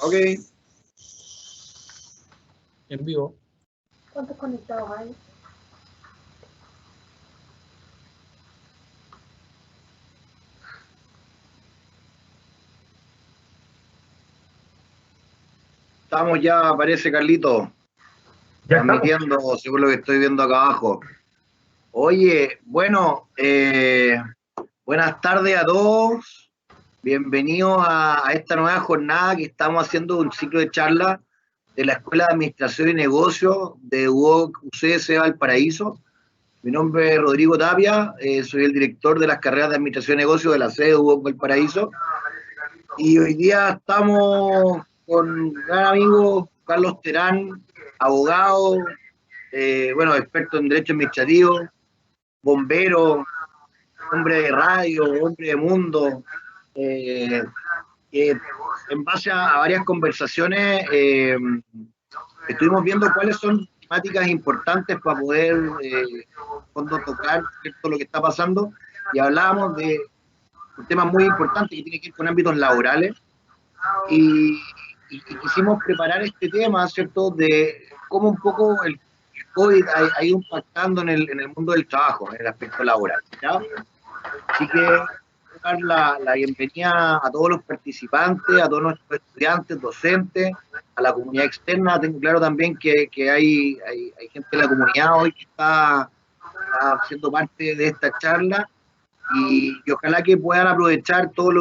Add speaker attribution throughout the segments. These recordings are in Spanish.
Speaker 1: Ok,
Speaker 2: En vivo.
Speaker 3: ¿Cuántos conectados hay?
Speaker 1: estamos ya, parece Carlito,
Speaker 4: Ya estamos.
Speaker 1: transmitiendo según lo que estoy viendo acá abajo. Oye, bueno, buenas tardes a todos. Bienvenidos a esta nueva jornada que estamos haciendo un ciclo de charlas de la Escuela de Administración y Negocios de UCS Valparaíso. Mi nombre es Rodrigo Tapia, soy el director de las carreras de Administración y Negocios de la sede de UOC Valparaíso. Y hoy día estamos con un gran amigo Carlos Terán, abogado, bueno, experto en Derecho Administrativo, bombero, hombre de radio, hombre de mundo, que en base a varias conversaciones estuvimos viendo cuáles son temáticas importantes para poder tocar, ¿cierto?, lo que está pasando, y hablábamos de un tema muy importante que tiene que ver con ámbitos laborales, y quisimos preparar este tema, ¿cierto?, de cómo un poco el COVID ha ido impactando en el mundo del trabajo, en el aspecto laboral, ¿ya? Así que dar la bienvenida a todos los participantes, a todos nuestros estudiantes, docentes, a la comunidad externa. Tengo claro también que hay gente de la comunidad hoy que está siendo parte de esta charla, y ojalá que puedan aprovechar todas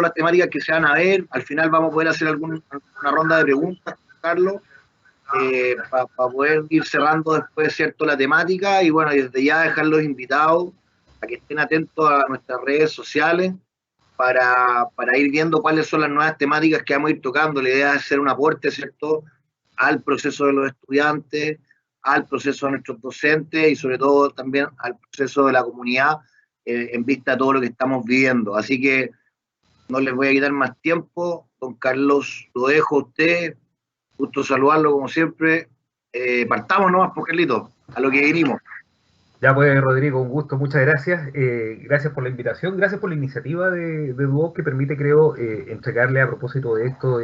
Speaker 1: las temáticas que se van a ver. Al final vamos a poder hacer alguna ronda de preguntas, Carlos, para poder ir cerrando después, ¿cierto?, la temática, y bueno, desde ya dejarlos invitados a que estén atentos a nuestras redes sociales para ir viendo cuáles son las nuevas temáticas que vamos a ir tocando. La idea es hacer un aporte, ¿cierto?, al proceso de los estudiantes, al proceso de nuestros docentes y sobre todo también al proceso de la comunidad, en vista de todo lo que estamos viviendo. Así que no les voy a quitar más tiempo. Don Carlos, lo dejo a usted. Gusto saludarlo como siempre. Partamos nomás, por Carlito, a lo que vinimos.
Speaker 4: Ya pues, Rodrigo, un gusto, muchas gracias. Gracias por la invitación, gracias por la iniciativa de Duoc, que permite, creo, entregarle a propósito de esto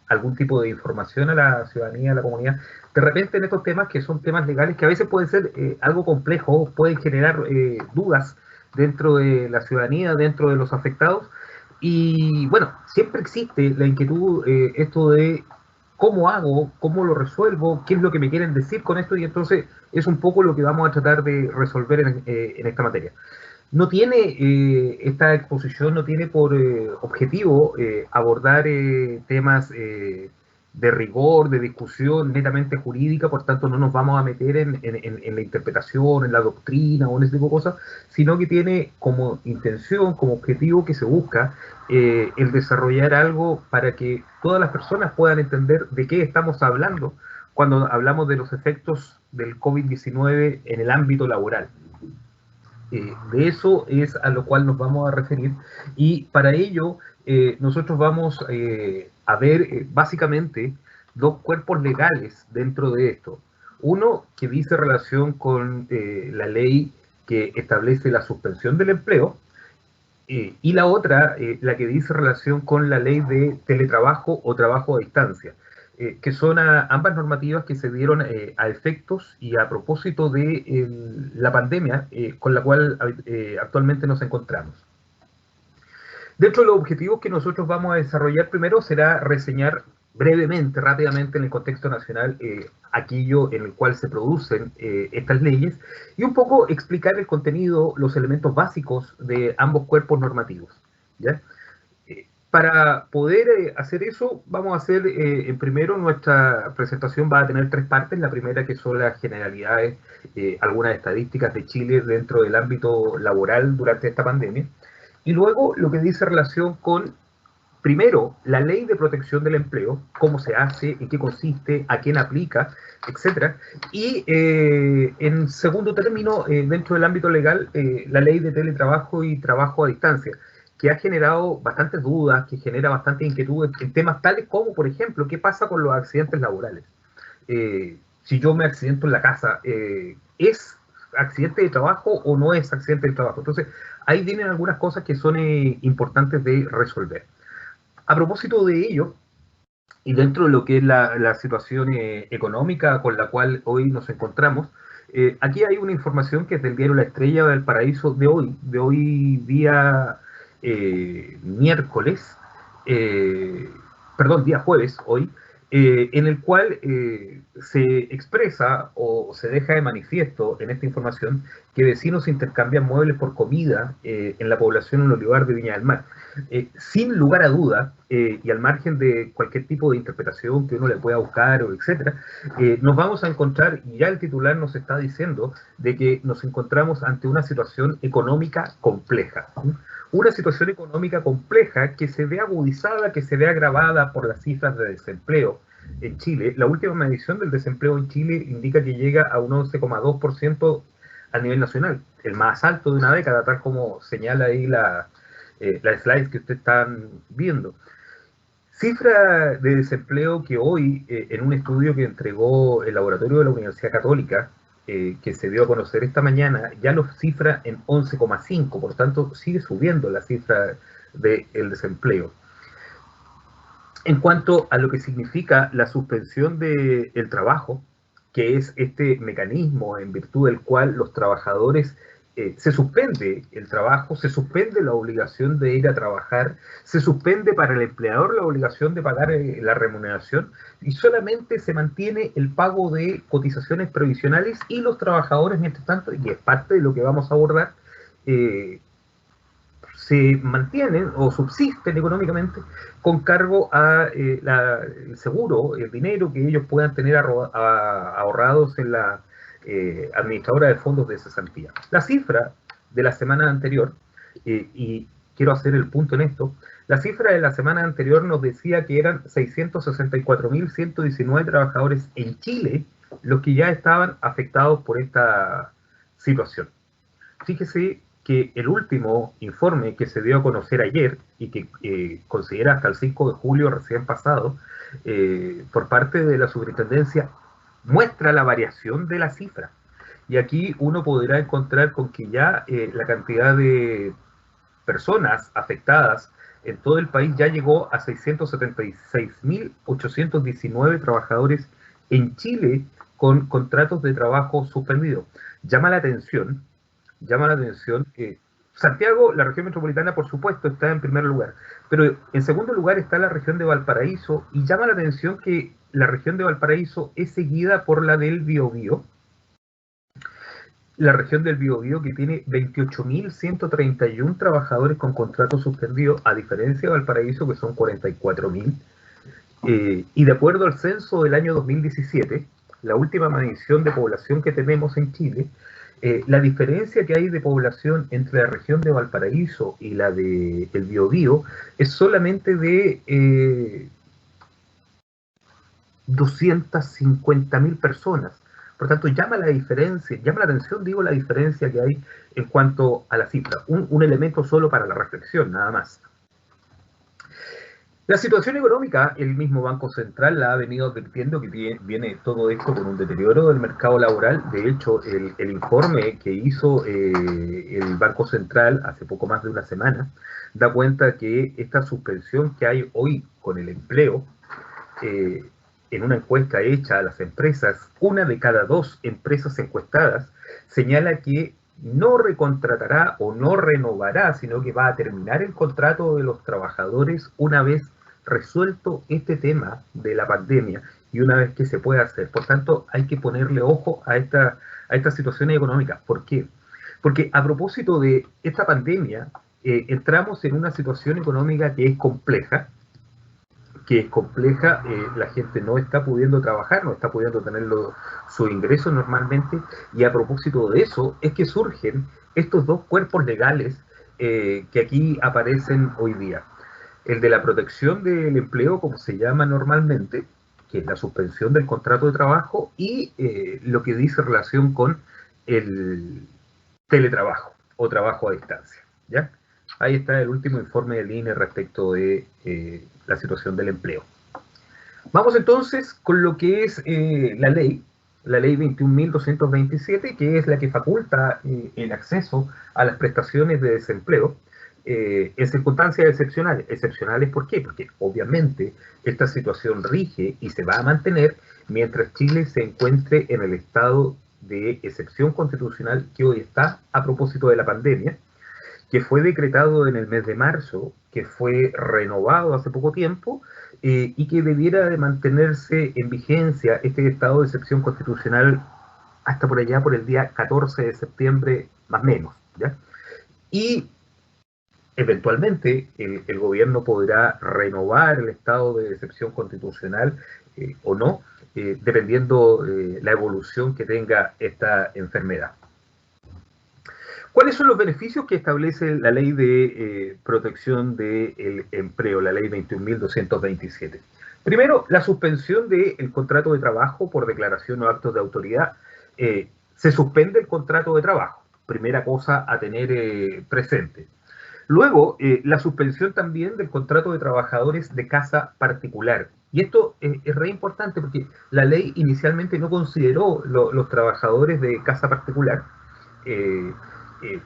Speaker 4: algún tipo de información a la ciudadanía, a la comunidad. De repente, en estos temas que son temas legales, que a veces pueden ser algo complejos, pueden generar dudas dentro de la ciudadanía, dentro de los afectados. Y bueno, siempre existe la inquietud, esto de cómo hago, cómo lo resuelvo, qué es lo que me quieren decir con esto, y entonces es un poco lo que vamos a tratar de resolver en esta materia. No tiene, esta exposición no tiene por objetivo abordar temas de rigor, de discusión netamente jurídica, por tanto no nos vamos a meter en la interpretación, en la doctrina o en ese tipo de cosas, sino que tiene como intención, como objetivo que se busca el desarrollar algo para que todas las personas puedan entender de qué estamos hablando cuando hablamos de los efectos del COVID-19 en el ámbito laboral. De eso es a lo cual nos vamos a referir, y para ello nosotros vamos a ver básicamente dos cuerpos legales dentro de esto. Uno que dice relación con la ley que establece la suspensión del empleo, y la otra, la que dice relación con la ley de teletrabajo o trabajo a distancia, que son ambas normativas que se dieron a efectos y a propósito de la pandemia con la cual actualmente nos encontramos. Dentro de los objetivos que nosotros vamos a desarrollar, primero será reseñar brevemente, rápidamente, en el contexto nacional, aquello en el cual se producen estas leyes, y un poco explicar el contenido, los elementos básicos de ambos cuerpos normativos, ¿ya? Para poder hacer eso, vamos a hacer, en primero, nuestra presentación va a tener tres partes. La primera, que son las generalidades, algunas estadísticas de Chile dentro del ámbito laboral durante esta pandemia. Y luego lo que dice relación con, primero, la ley de protección del empleo, cómo se hace, en qué consiste, a quién aplica, etcétera. Y en segundo término, dentro del ámbito legal, la ley de teletrabajo y trabajo a distancia, que ha generado bastantes dudas, que genera bastante inquietud en temas tales como, por ejemplo, qué pasa con los accidentes laborales. Si yo me accidento en la casa, ¿es accidente de trabajo o no es accidente de trabajo? Entonces, ahí vienen algunas cosas que son importantes de resolver. A propósito de ello, Y dentro de lo que es la situación económica con la cual hoy nos encontramos, aquí hay una información que es del diario La Estrella del Paraíso de hoy día miércoles, eh, perdón, día jueves, hoy, en el cual se expresa o se deja de manifiesto en esta información que vecinos intercambian muebles por comida en la población en Olivar de Viña del Mar. Sin lugar a duda, y al margen de cualquier tipo de interpretación que uno le pueda buscar, o etcétera, nos vamos a encontrar, y ya el titular nos está diciendo, de que nos encontramos ante una situación económica compleja. Una situación económica compleja que se ve agudizada, que se ve agravada por las cifras de desempleo en Chile. La última medición del desempleo en Chile indica que llega a un 11,2% a nivel nacional, el más alto de una década, tal como señala ahí la slides que ustedes están viendo. Cifra de desempleo que hoy, en un estudio que entregó el laboratorio de la Universidad Católica, que se dio a conocer esta mañana, ya lo cifra en 11,5, por tanto sigue subiendo la cifra del desempleo. En cuanto a lo que significa la suspensión del trabajo, que es este mecanismo en virtud del cual los trabajadores se suspende el trabajo, se suspende la obligación de ir a trabajar, se suspende para el empleador la obligación de pagar la remuneración y solamente se mantiene el pago de cotizaciones previsionales y los trabajadores, mientras tanto, y es parte de lo que vamos a abordar, se mantienen o subsisten económicamente con cargo a el seguro, el dinero que ellos puedan tener ahorrados en la administradora de fondos de cesantía. La cifra de la semana anterior, y quiero hacer el punto en esto, la cifra de la semana anterior nos decía que eran 664.119 trabajadores en Chile los que ya estaban afectados por esta situación. Fíjese que el último informe que se dio a conocer ayer y que considera hasta el 5 de julio recién pasado, por parte de la superintendencia, muestra la variación de la cifra. Y aquí uno podrá encontrar con que ya la cantidad de personas afectadas en todo el país ya llegó a 676.819 trabajadores en Chile con contratos de trabajo suspendidos. Llama la atención que Santiago, la región metropolitana, por supuesto, está en primer lugar, pero en segundo lugar está la región de Valparaíso, y llama la atención que la región de Valparaíso es seguida por la del Biobío, la región del Biobío, que tiene 28.131 trabajadores con contrato suspendido, a diferencia de Valparaíso, que son 44.000. Y de acuerdo al censo del año 2017, la última medición de población que tenemos en Chile, la diferencia que hay de población entre la región de Valparaíso y la del Biobío es solamente de 250.000 personas. Por tanto, llama la atención, digo, la diferencia que hay en cuanto a la cifra. Un elemento solo para la reflexión, nada más. La situación económica, el mismo Banco Central la ha venido advirtiendo que viene todo esto con un deterioro del mercado laboral. De hecho, el informe que hizo el Banco Central hace poco más de una semana da cuenta que esta suspensión que hay hoy con el empleo, en una encuesta hecha a las empresas, 1 de cada 2 empresas encuestadas señala que no recontratará o no renovará, sino que va a terminar el contrato de los trabajadores una vez resuelto este tema de la pandemia y una vez que se pueda hacer. Por tanto, hay que ponerle ojo a esta situación económica. ¿Por qué? Porque a propósito de esta pandemia, entramos en una situación económica que es compleja, la gente no está pudiendo trabajar, no está pudiendo tener su ingreso normalmente, y a propósito de eso es que surgen estos dos cuerpos legales que aquí aparecen hoy día. El de la protección del empleo, como se llama normalmente, que es la suspensión del contrato de trabajo, y lo que dice relación con el teletrabajo o trabajo a distancia, ¿ya? Ahí está el último informe del INE respecto de la situación del empleo. Vamos entonces con lo que es la ley 21.227, que es la que faculta el acceso a las prestaciones de desempleo. en circunstancias excepcionales. ¿Excepcionales por qué? Porque obviamente esta situación rige y se va a mantener mientras Chile se encuentre en el estado de excepción constitucional que hoy está a propósito de la pandemia, que fue decretado en el mes de marzo, que fue renovado hace poco tiempo, y que debiera de mantenerse en vigencia este estado de excepción constitucional hasta por allá, por el día 14 de septiembre, más o menos, ¿ya? Y eventualmente el gobierno podrá renovar el estado de excepción constitucional o no, dependiendo la evolución que tenga esta enfermedad. ¿Cuáles son los beneficios que establece la ley de protección del empleo, la ley 21.227? Primero, la suspensión del contrato de trabajo por declaración o actos de autoridad. Se suspende el contrato de trabajo, primera cosa a tener presente. Luego, la suspensión también del contrato de trabajadores de casa particular. Y esto es re importante porque la ley inicialmente no consideró los trabajadores de casa particular,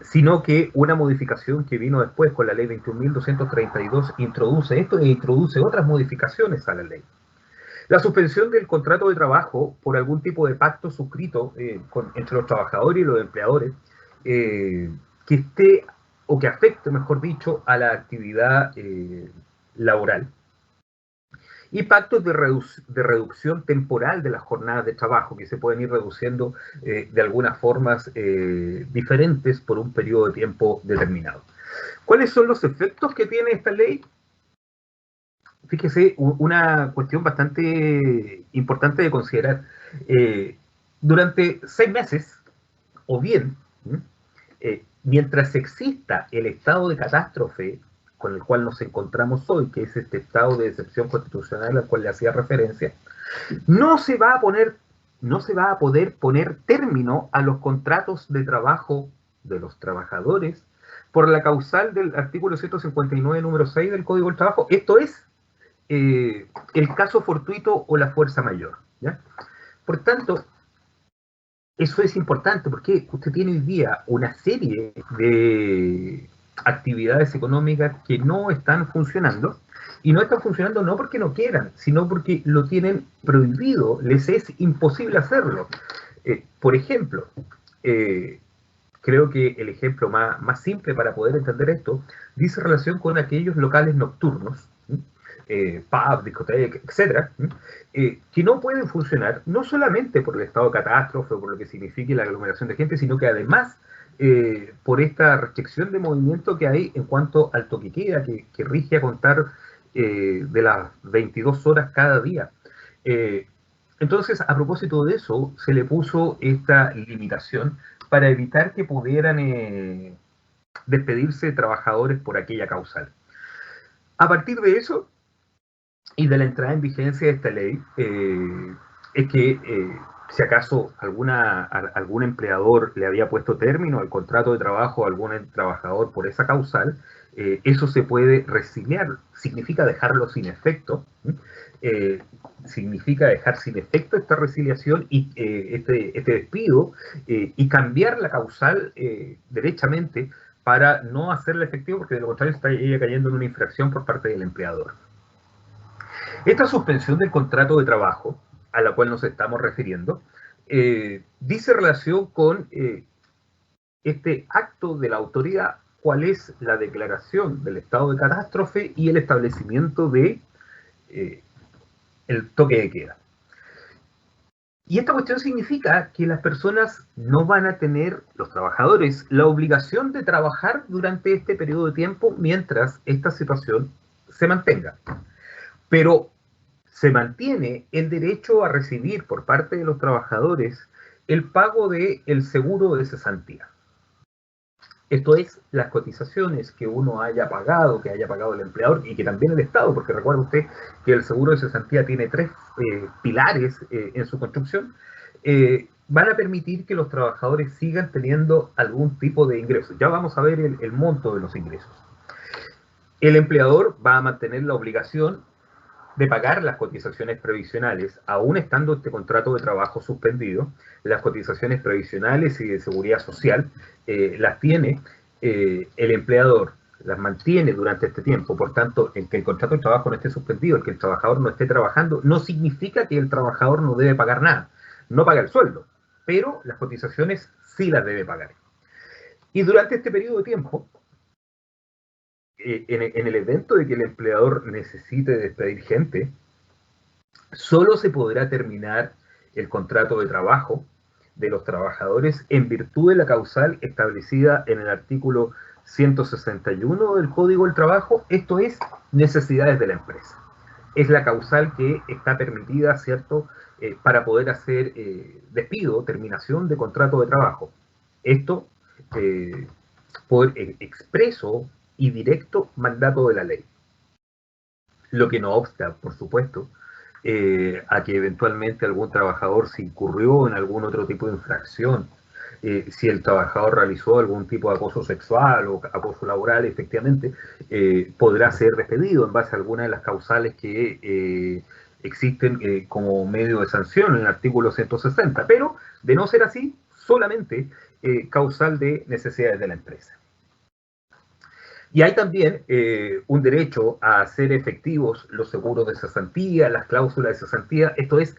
Speaker 4: sino que una modificación que vino después con la ley 21.232 introduce esto e introduce otras modificaciones a la ley. La suspensión del contrato de trabajo por algún tipo de pacto suscrito entre los trabajadores y los empleadores que esté o que afecte, mejor dicho, a la actividad laboral. Y pactos de reducción temporal de las jornadas de trabajo, que se pueden ir reduciendo de algunas formas diferentes por un periodo de tiempo determinado. ¿Cuáles son los efectos que tiene esta ley? Fíjese, una cuestión bastante importante de considerar. Durante 6 meses, o bien, mientras exista el estado de catástrofe con el cual nos encontramos hoy, que es este estado de excepción constitucional al cual le hacía referencia, no se va a poder poner término a los contratos de trabajo de los trabajadores por la causal del artículo 159, número 6 del Código del Trabajo. Esto es el caso fortuito o la fuerza mayor, ¿ya? Por tanto, eso es importante porque usted tiene hoy día una serie de actividades económicas que no están funcionando, y no están funcionando no porque no quieran, sino porque lo tienen prohibido, les es imposible hacerlo. Por ejemplo, creo que el ejemplo más simple para poder entender esto dice relación con aquellos locales nocturnos, pub, discoteca, etcétera, que no pueden funcionar no solamente por el estado de catástrofe o por lo que signifique la aglomeración de gente, sino que además por esta restricción de movimiento que hay en cuanto al toque queda, que rige a contar de las 22 horas cada día. Entonces, a propósito de eso, se le puso esta limitación para evitar que pudieran despedirse trabajadores por aquella causal. A partir de eso, y de la entrada en vigencia de esta ley, es que si acaso algún empleador le había puesto término al contrato de trabajo a algún trabajador por esa causal, eso se puede resiliar. Significa dejarlo sin efecto, significa dejar sin efecto esta resiliación y este despido, y cambiar la causal derechamente para no hacerla efectivo, porque de lo contrario estaría cayendo en una infracción por parte del empleador. Esta suspensión del contrato de trabajo, a la cual nos estamos refiriendo, dice relación con este acto de la autoridad, cuál es la declaración del estado de catástrofe y el establecimiento de el toque de queda. Y esta cuestión significa que las personas no van a tener, los trabajadores, la obligación de trabajar durante este periodo de tiempo mientras esta situación se mantenga. Pero se mantiene el derecho a recibir por parte de los trabajadores el pago del seguro de cesantía. Esto es, las cotizaciones que uno haya pagado, que haya pagado el empleador y que también el Estado, porque recuerde usted que el seguro de cesantía tiene 3 pilares en su construcción, van a permitir que los trabajadores sigan teniendo algún tipo de ingresos. Ya vamos a ver el monto de los ingresos. El empleador va a mantener la obligación de pagar las cotizaciones previsionales, aún estando este contrato de trabajo suspendido. Las cotizaciones previsionales y de seguridad social las tiene el empleador, las mantiene durante este tiempo. Por tanto, el que el contrato de trabajo no esté suspendido, el que el trabajador no esté trabajando, no significa que el trabajador no debe pagar nada. No paga el sueldo, pero las cotizaciones sí las debe pagar. Y durante este periodo de tiempo, en el evento de que el empleador necesite despedir gente, solo se podrá terminar el contrato de trabajo de los trabajadores en virtud de la causal establecida en el artículo 161 del Código del Trabajo, esto es, necesidades de la empresa. Es la causal que está permitida, ¿cierto?, para poder hacer despido, terminación de contrato de trabajo. Esto por expreso y directo mandato de la ley. Lo que no obsta, por supuesto, a que eventualmente algún trabajador se incurrió en algún otro tipo de infracción, si el trabajador realizó algún tipo de acoso sexual o acoso laboral, efectivamente, podrá ser despedido en base a alguna de las causales que existen como medio de sanción en el artículo 160, pero de no ser así, solamente causal de necesidades de la empresa. Y hay también un derecho a hacer efectivos los seguros de cesantía, las cláusulas de cesantía, esto es,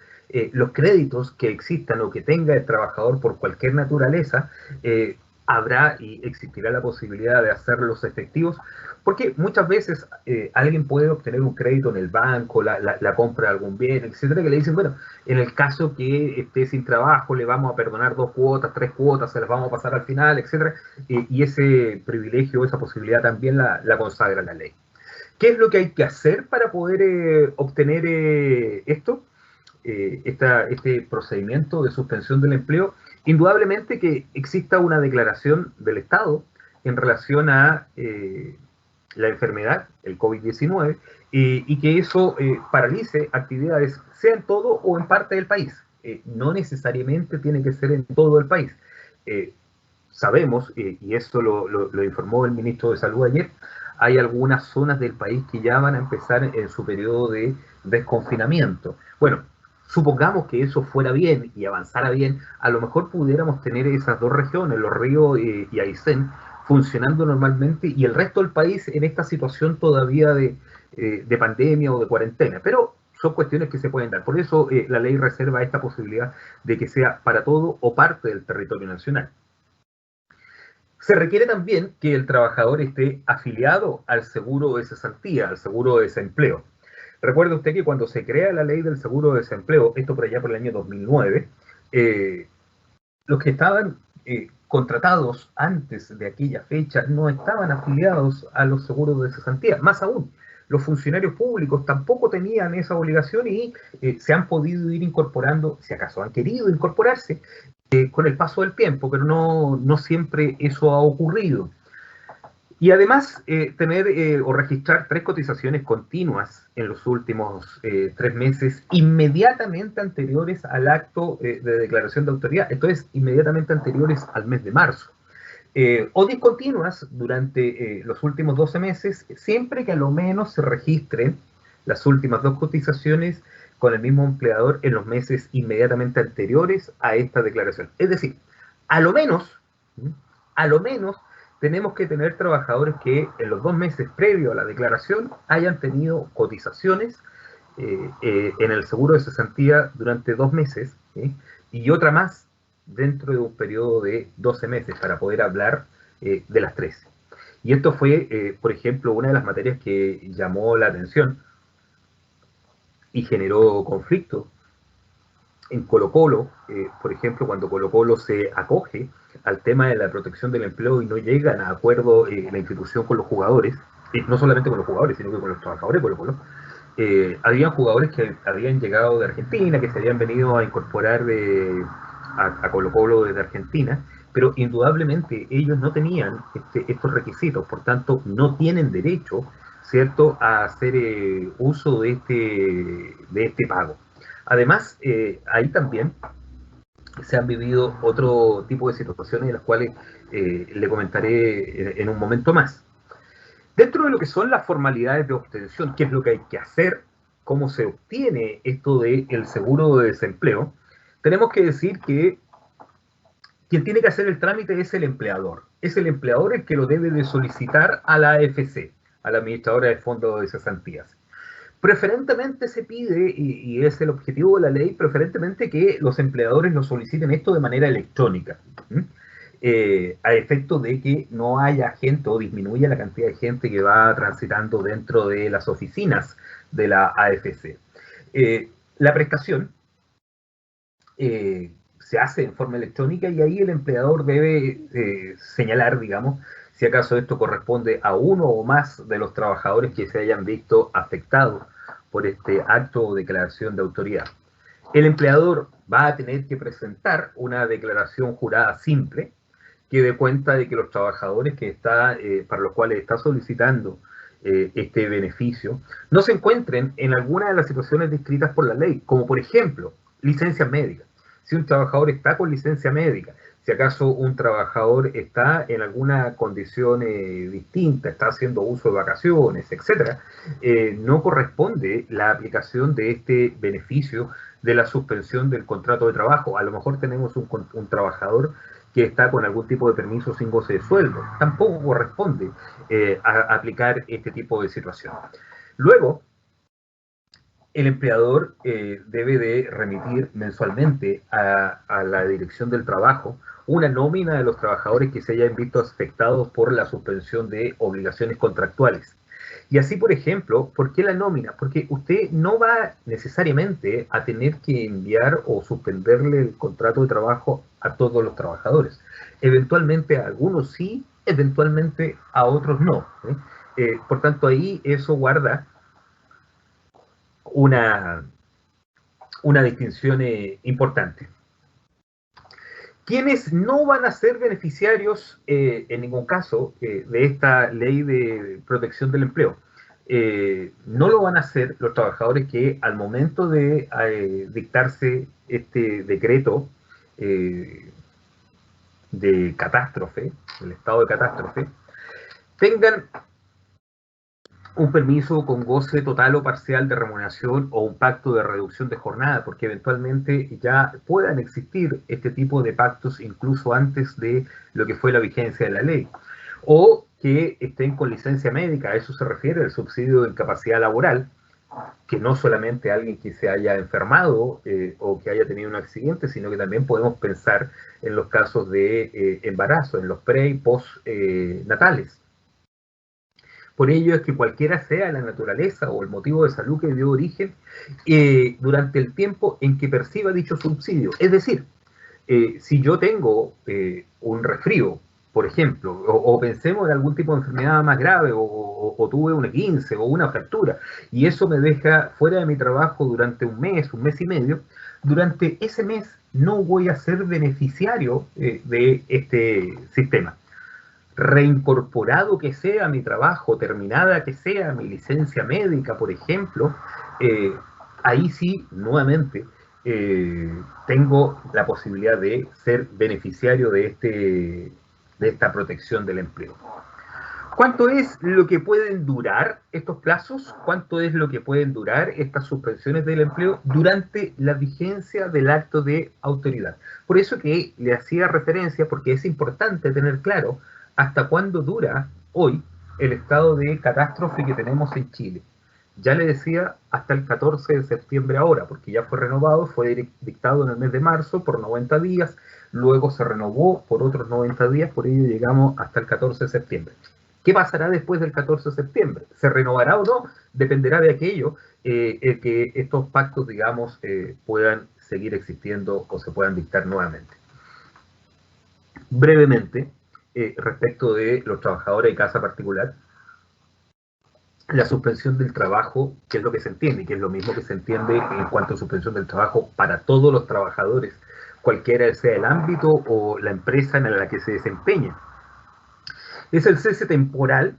Speaker 4: los créditos que existan o que tenga el trabajador por cualquier naturaleza, habrá y existirá la posibilidad de hacerlos efectivos, porque muchas veces alguien puede obtener un crédito en el banco, la compra de algún bien, etcétera, que le dicen, bueno, en el caso que esté sin trabajo, le vamos a perdonar 2 cuotas, 3 cuotas, se las vamos a pasar al final, etcétera, y ese privilegio, esa posibilidad también la consagra la ley. ¿Qué es lo que hay que hacer para poder obtener esto? Este procedimiento de suspensión del empleo? Indudablemente que exista una declaración del Estado en relación a la enfermedad, el COVID-19, y que eso paralice actividades, sea en todo o en parte del país. No necesariamente tiene que ser en todo el país. Sabemos, y eso lo informó el ministro de Salud ayer, hay algunas zonas del país que ya van a empezar en su periodo de desconfinamiento. Bueno, supongamos que eso fuera bien y avanzara bien, a lo mejor pudiéramos tener esas dos regiones, Los Ríos y Aysén, funcionando normalmente y el resto del país en esta situación todavía de pandemia o de cuarentena. Pero son cuestiones que se pueden dar. Por eso la ley reserva esta posibilidad de que sea para todo o parte del territorio nacional. Se requiere también que el trabajador esté afiliado al seguro de cesantía, al seguro de desempleo. Recuerde usted que cuando se crea la ley del seguro de desempleo, esto por allá por el año 2009, los que estaban contratados antes de aquella fecha no estaban afiliados a los seguros de cesantía. Más aún, los funcionarios públicos tampoco tenían esa obligación y se han podido ir incorporando, si acaso han querido incorporarse, con el paso del tiempo, pero no siempre eso ha ocurrido. Y además, tener o registrar 3 cotizaciones continuas en los últimos 3 meses, inmediatamente anteriores al acto de declaración de autoridad, esto es, inmediatamente anteriores al mes de marzo. O discontinuas durante los últimos 12 meses, siempre que a lo menos se registren las últimas 2 cotizaciones con el mismo empleador en los meses inmediatamente anteriores a esta declaración. Es decir, a lo menos tenemos que tener trabajadores que en los 2 meses previo a la declaración hayan tenido cotizaciones en el seguro de cesantía durante 2 meses, ¿sí? Y otra más dentro de un periodo de 12 meses para poder hablar de las 13. Y esto fue, por ejemplo, una de las materias que llamó la atención y generó conflicto en Colo-Colo, por ejemplo, cuando Colo-Colo se acoge al tema de la protección del empleo y no llegan a acuerdo la institución con los jugadores, no solamente con los jugadores, sino que con los trabajadores de Colo-Colo, habían jugadores que habían llegado de Argentina, que se habían venido a incorporar a Colo-Colo desde Argentina, pero indudablemente ellos no tenían estos requisitos, por tanto no tienen derecho, ¿cierto?, a hacer uso de este pago. Además, ahí también se han vivido otro tipo de situaciones de las cuales le comentaré en un momento más. Dentro de lo que son las formalidades de obtención, qué es lo que hay que hacer, cómo se obtiene esto del seguro de desempleo, tenemos que decir que quien tiene que hacer el trámite es el empleador. Es el empleador el que lo debe de solicitar a la AFC, a la administradora de fondos de cesantías. Preferentemente se pide, y es el objetivo de la ley, preferentemente que los empleadores lo soliciten esto de manera electrónica, a efecto de que no haya gente o disminuya la cantidad de gente que va transitando dentro de las oficinas de la AFC. La prestación se hace en forma electrónica y ahí el empleador debe señalar, digamos, si acaso esto corresponde a uno o más de los trabajadores que se hayan visto afectados por este acto o declaración de autoridad. El empleador va a tener que presentar una declaración jurada simple que dé cuenta de que los trabajadores para los cuales está solicitando este beneficio no se encuentren en alguna de las situaciones descritas por la ley, como por ejemplo, licencias médicas. Si un trabajador está con licencia médica, si acaso un trabajador está en alguna condición distinta, está haciendo uso de vacaciones, etc., no corresponde la aplicación de este beneficio de la suspensión del contrato de trabajo. A lo mejor tenemos un trabajador que está con algún tipo de permiso sin goce de sueldo. Tampoco corresponde aplicar este tipo de situación. Luego, el empleador debe de remitir mensualmente a la Dirección del Trabajo una nómina de los trabajadores que se hayan visto afectados por la suspensión de obligaciones contractuales. Y así, por ejemplo, ¿por qué la nómina? Porque usted no va necesariamente a tener que enviar o suspenderle el contrato de trabajo a todos los trabajadores. Eventualmente a algunos sí, eventualmente a otros no. Por tanto, ahí eso guarda una distinción importante. Quienes no van a ser beneficiarios en ningún caso de esta ley de protección del empleo, no lo van a ser los trabajadores que al momento de dictarse este decreto de catástrofe, el estado de catástrofe, tengan un permiso con goce total o parcial de remuneración o un pacto de reducción de jornada, porque eventualmente ya puedan existir este tipo de pactos incluso antes de lo que fue la vigencia de la ley. O que estén con licencia médica, a eso se refiere el subsidio de incapacidad laboral, que no solamente alguien que se haya enfermado o que haya tenido un accidente, sino que también podemos pensar en los casos de embarazo, en los pre y post natales. Por ello es que cualquiera sea la naturaleza o el motivo de salud que dio origen durante el tiempo en que perciba dicho subsidio. Es decir, si yo tengo un resfrío, por ejemplo, o pensemos en algún tipo de enfermedad más grave, o tuve un 15 o una fractura, y eso me deja fuera de mi trabajo durante un mes y medio, durante ese mes no voy a ser beneficiario de este sistema. Reincorporado que sea mi trabajo, terminada que sea mi licencia médica, por ejemplo, ahí sí, nuevamente, tengo la posibilidad de ser beneficiario de esta protección del empleo. ¿Cuánto es lo que pueden durar estos plazos? ¿Cuánto es lo que pueden durar estas suspensiones del empleo durante la vigencia del acto de autoridad? Por eso que le hacía referencia, porque es importante tener claro hasta cuándo dura hoy el estado de catástrofe que tenemos en Chile. Ya le decía, hasta el 14 de septiembre ahora, porque ya fue renovado, fue dictado en el mes de marzo por 90 días, luego se renovó por otros 90 días, por ello llegamos hasta el 14 de septiembre. ¿Qué pasará después del 14 de septiembre? ¿Se renovará o no? Dependerá de aquello, que estos pactos, digamos, puedan seguir existiendo o se puedan dictar nuevamente. Brevemente, respecto de los trabajadores de casa particular, la suspensión del trabajo, que es lo que se entiende, y que es lo mismo que se entiende en cuanto a suspensión del trabajo para todos los trabajadores, cualquiera sea el ámbito o la empresa en la que se desempeñen. Es el cese temporal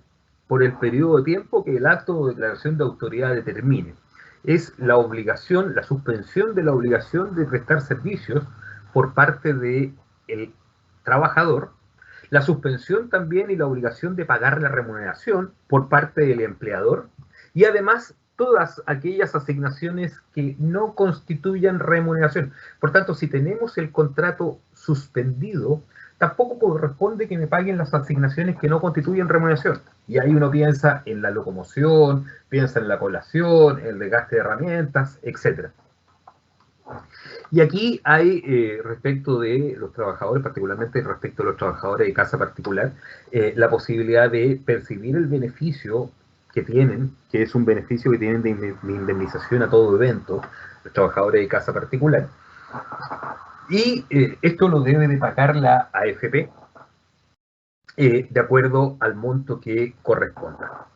Speaker 4: por el periodo de tiempo que el acto o declaración de autoridad determine. Es la obligación, la suspensión de la obligación de prestar servicios por parte del trabajador, la suspensión también y la obligación de pagar la remuneración por parte del empleador, y además todas aquellas asignaciones que no constituyan remuneración. Por tanto, si tenemos el contrato suspendido, tampoco corresponde que me paguen las asignaciones que no constituyen remuneración. Y ahí uno piensa en la locomoción, piensa en la colación, el desgaste de herramientas, etc. Y aquí hay, respecto de los trabajadores, particularmente respecto a los trabajadores de casa particular, la posibilidad de percibir el beneficio que tienen, que es un beneficio que tienen de indemnización a todo evento, los trabajadores de casa particular. Y esto lo debe de pagar la AFP de acuerdo al monto que corresponda.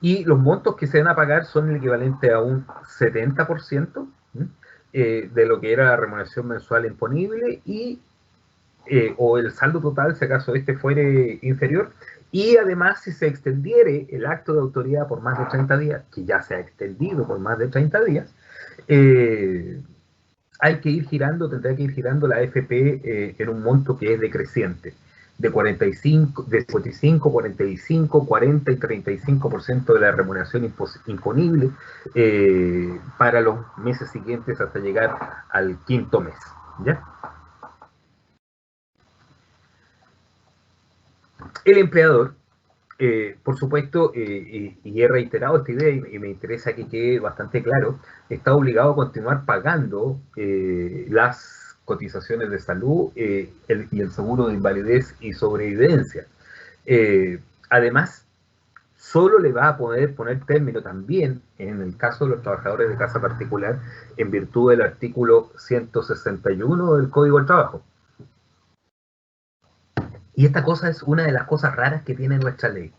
Speaker 4: Y los montos que se van a pagar son el equivalente a un 70% de lo que era la remuneración mensual imponible y o el saldo total, si acaso este fuere inferior, y además si se extendiere el acto de autoridad por más de 30 días, que ya se ha extendido por más de 30 días, hay que ir girando, tendrá que ir girando la AFP en un monto que es decreciente, de 45, 45, 40 y 35% de la remuneración imponible para los meses siguientes hasta llegar al quinto mes, ¿ya? El empleador, por supuesto, y he reiterado esta idea y me interesa que quede bastante claro, está obligado a continuar pagando las cotizaciones de salud y el seguro de invalidez y sobrevivencia. Además, solo le va a poder poner término también, en el caso de los trabajadores de casa particular, en virtud del artículo 161 del Código del Trabajo. Y esta cosa es una de las cosas raras que tiene nuestra ley,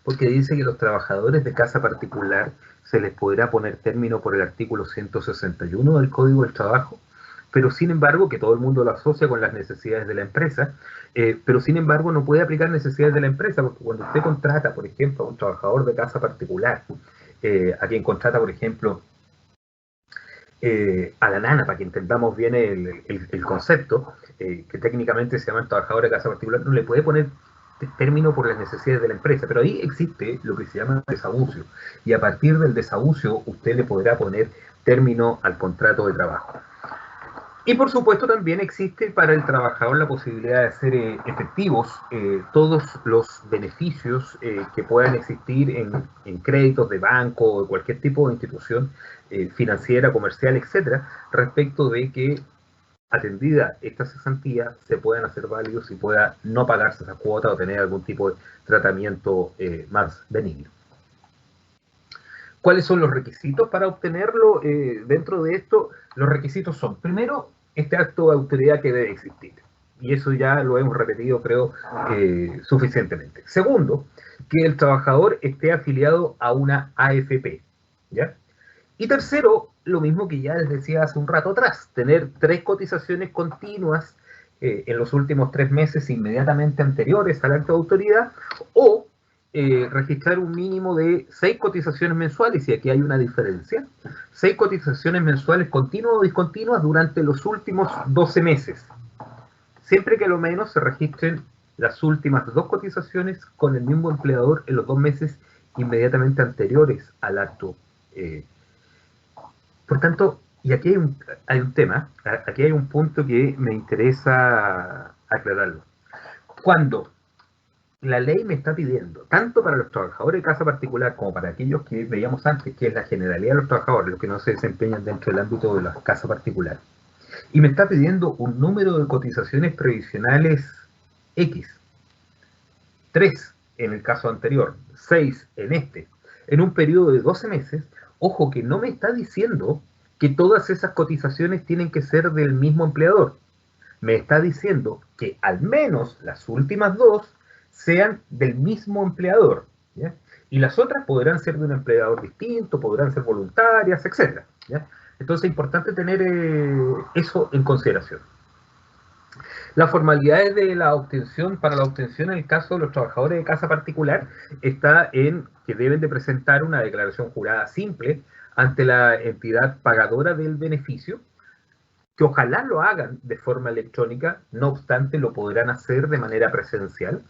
Speaker 4: porque dice que los trabajadores de casa particular se les podrá poner término por el artículo 161 del Código del Trabajo, pero sin embargo, que todo el mundo lo asocia con las necesidades de la empresa, pero sin embargo no puede aplicar necesidades de la empresa, porque cuando usted contrata, por ejemplo, a un trabajador de casa particular, a quien contrata, por ejemplo, a la nana, para que entendamos bien el concepto, que técnicamente se llama trabajador de casa particular, no le puede poner término por las necesidades de la empresa, pero ahí existe lo que se llama desahucio, y a partir del desahucio usted le podrá poner término al contrato de trabajo. Y por supuesto también existe para el trabajador la posibilidad de hacer efectivos todos los beneficios que puedan existir en créditos de banco o de cualquier tipo de institución financiera, comercial, etcétera, respecto de que, atendida esta cesantía, se puedan hacer válidos y pueda no pagarse esa cuota o tener algún tipo de tratamiento más benigno. ¿Cuáles son los requisitos para obtenerlo? Dentro de esto, los requisitos son, primero, este acto de autoridad que debe existir. Y eso ya lo hemos repetido, creo, suficientemente. Segundo, que el trabajador esté afiliado a una AFP, ¿ya? Y tercero, lo mismo que ya les decía hace un rato atrás, tener 3 cotizaciones continuas en los últimos 3 meses inmediatamente anteriores al acto de autoridad, o registrar un mínimo de 6 cotizaciones mensuales, y aquí hay una diferencia, 6 cotizaciones mensuales continuas o discontinuas durante los últimos 12 meses, siempre que a lo menos se registren las últimas 2 cotizaciones con el mismo empleador en los 2 meses inmediatamente anteriores al acto. Por tanto, y aquí hay un tema, aquí hay un punto que me interesa aclararlo. Cuando la ley me está pidiendo, tanto para los trabajadores de casa particular como para aquellos que veíamos antes, que es la generalidad de los trabajadores, los que no se desempeñan dentro del ámbito de la casa particular, y me está pidiendo un número de cotizaciones previsionales X, 3 en el caso anterior, 6 en este, en un periodo de 12 meses, ojo que no me está diciendo que todas esas cotizaciones tienen que ser del mismo empleador. Me está diciendo que al menos las últimas 2 sean del mismo empleador, ¿ya? Y las otras podrán ser de un empleador distinto, podrán ser voluntarias, etc., ¿ya? Entonces es importante tener eso en consideración. Las formalidades de la obtención, para la obtención en el caso de los trabajadores de casa particular, está en que deben de presentar una declaración jurada simple ante la entidad pagadora del beneficio, que ojalá lo hagan de forma electrónica, no obstante lo podrán hacer de manera presencial,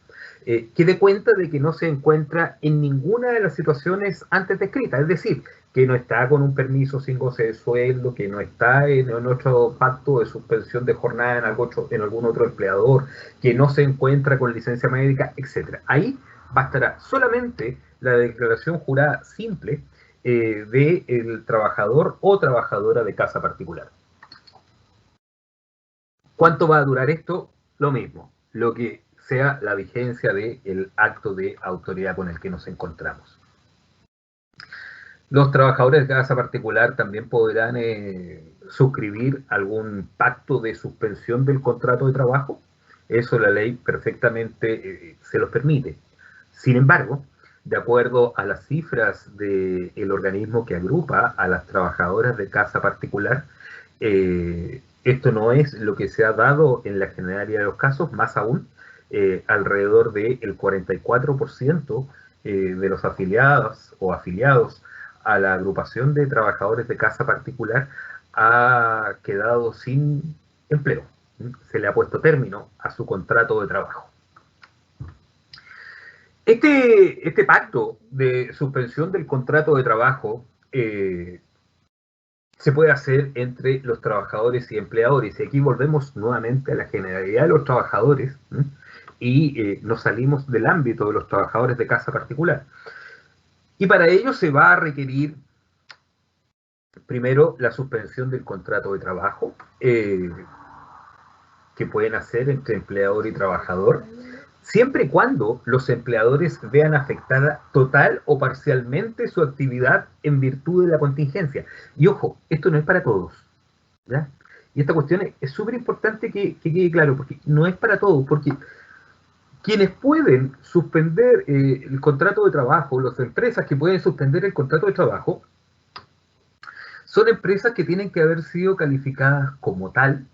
Speaker 4: que dé cuenta de que no se encuentra en ninguna de las situaciones antes descritas, es decir, que no está con un permiso sin goce de sueldo, que no está en otro pacto de suspensión de jornada en algún otro empleador, que no se encuentra con licencia médica, etc. Ahí bastará solamente la declaración jurada simple del trabajador o trabajadora de casa particular. ¿Cuánto va a durar esto? Lo mismo, lo que sea la vigencia del acto de autoridad con el que nos encontramos. Los trabajadores de casa particular también podrán suscribir algún pacto de suspensión del contrato de trabajo. Eso la ley perfectamente se los permite. Sin embargo, de acuerdo a las cifras del organismo que agrupa a las trabajadoras de casa particular, esto no es lo que se ha dado en la generalidad de los casos, más aún, alrededor del 44% de los afiliados o afiliados a la agrupación de trabajadores de casa particular ha quedado sin empleo. Se le ha puesto término a su contrato de trabajo. Este pacto de suspensión del contrato de trabajo se puede hacer entre los trabajadores y empleadores. Y aquí volvemos nuevamente a la generalidad de los trabajadores y nos salimos del ámbito de los trabajadores de casa particular. Y para ello se va a requerir primero la suspensión del contrato de trabajo que pueden hacer entre empleador y trabajador, siempre y cuando los empleadores vean afectada total o parcialmente su actividad en virtud de la contingencia. Y ojo, esto no es para todos, ¿ya? Y esta cuestión es súper importante que quede claro, porque no es para todos, porque quienes pueden suspender el contrato de trabajo, las empresas que pueden suspender el contrato de trabajo, son empresas que tienen que haber sido calificadas como tal,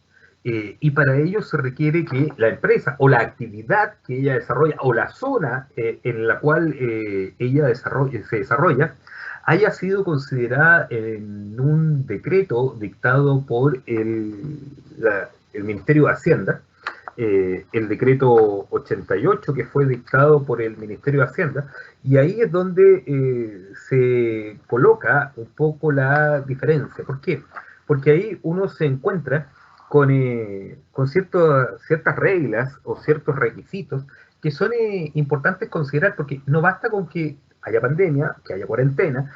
Speaker 4: y para ello se requiere que la empresa o la actividad que ella desarrolla o la zona en la cual ella se desarrolla haya sido considerada en un decreto dictado por el Ministerio de Hacienda, el decreto 88 que fue dictado por el Ministerio de Hacienda, y ahí es donde se coloca un poco la diferencia. ¿Por qué? Porque ahí uno se encuentra con ciertas reglas o ciertos requisitos que son importantes considerar, porque no basta con que haya pandemia, que haya cuarentena,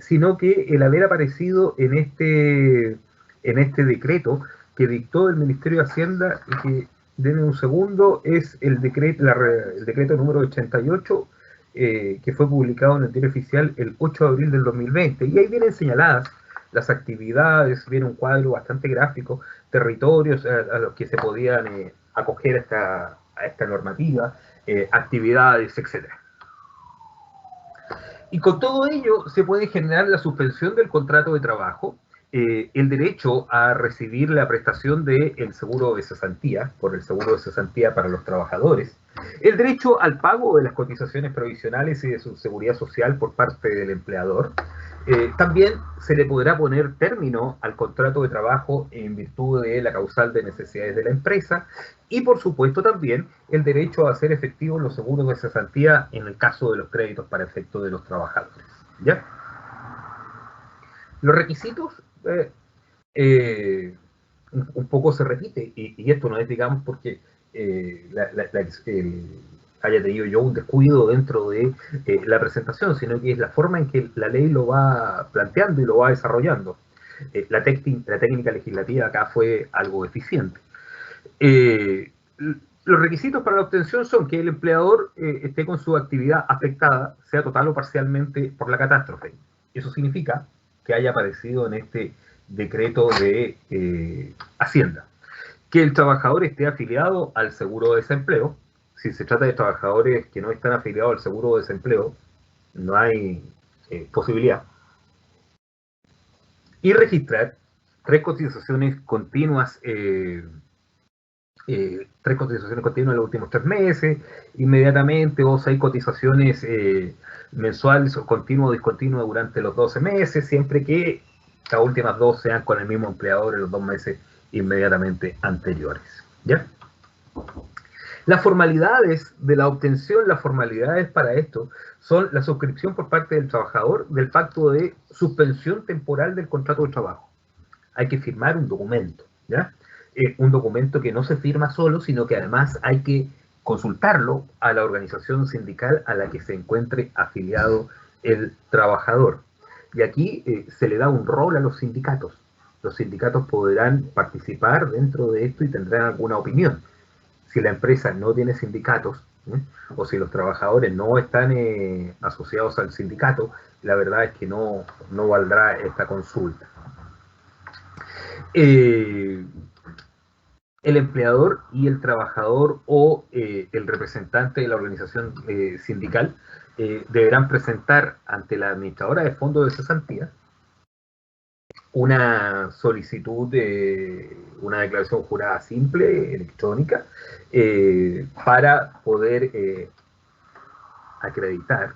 Speaker 4: sino que el haber aparecido en este decreto que dictó el Ministerio de Hacienda, y que, denme un segundo, es el decreto número 88, que fue publicado en el Diario Oficial el 8 de abril del 2020, y ahí vienen señaladas las actividades, viene un cuadro bastante gráfico, territorios a los que se podían acoger a esta normativa, actividades, etc. Y con todo ello se puede generar la suspensión del contrato de trabajo, el derecho a recibir la prestación del seguro de cesantía, por el seguro de cesantía para los trabajadores, el derecho al pago de las cotizaciones provisionales y de su seguridad social por parte del empleador. También se le podrá poner término al contrato de trabajo en virtud de la causal de necesidades de la empresa, y por supuesto también el derecho a hacer efectivos los seguros de cesantía en el caso de los créditos para efecto de los trabajadores, ¿ya? Los requisitos un poco se repite, y esto no es, digamos, porque haya tenido yo un descuido dentro de la presentación, sino que es la forma en que la ley lo va planteando y lo va desarrollando. La técnica legislativa acá fue algo eficiente. Los requisitos para la obtención son que el empleador esté con su actividad afectada, sea total o parcialmente, por la catástrofe. Eso significa que haya aparecido en este decreto de Hacienda. Que el trabajador esté afiliado al seguro de desempleo. Si se trata de trabajadores que no están afiliados al seguro de desempleo, no hay posibilidad. Y registrar 3 cotizaciones continuas, en los últimos 3 meses, inmediatamente, o 6 cotizaciones mensuales o continuo o discontinuo durante los 12 meses, siempre que las últimas 2 sean con el mismo empleador en los 2 meses inmediatamente anteriores. ¿Ya? Las formalidades de la obtención, las formalidades para esto, son la suscripción por parte del trabajador del pacto de suspensión temporal del contrato de trabajo. Hay que firmar un documento, ¿ya? Un documento que no se firma solo, sino que además hay que consultarlo a la organización sindical a la que se encuentre afiliado el trabajador. Y aquí se le da un rol a los sindicatos. Los sindicatos podrán participar dentro de esto y tendrán alguna opinión. Si la empresa no tiene sindicatos, o si los trabajadores no están asociados al sindicato, la verdad es que no valdrá esta consulta. El empleador y el trabajador o el representante de la organización sindical deberán presentar ante la administradora de fondos de cesantía una solicitud de una declaración jurada simple, electrónica, para poder acreditar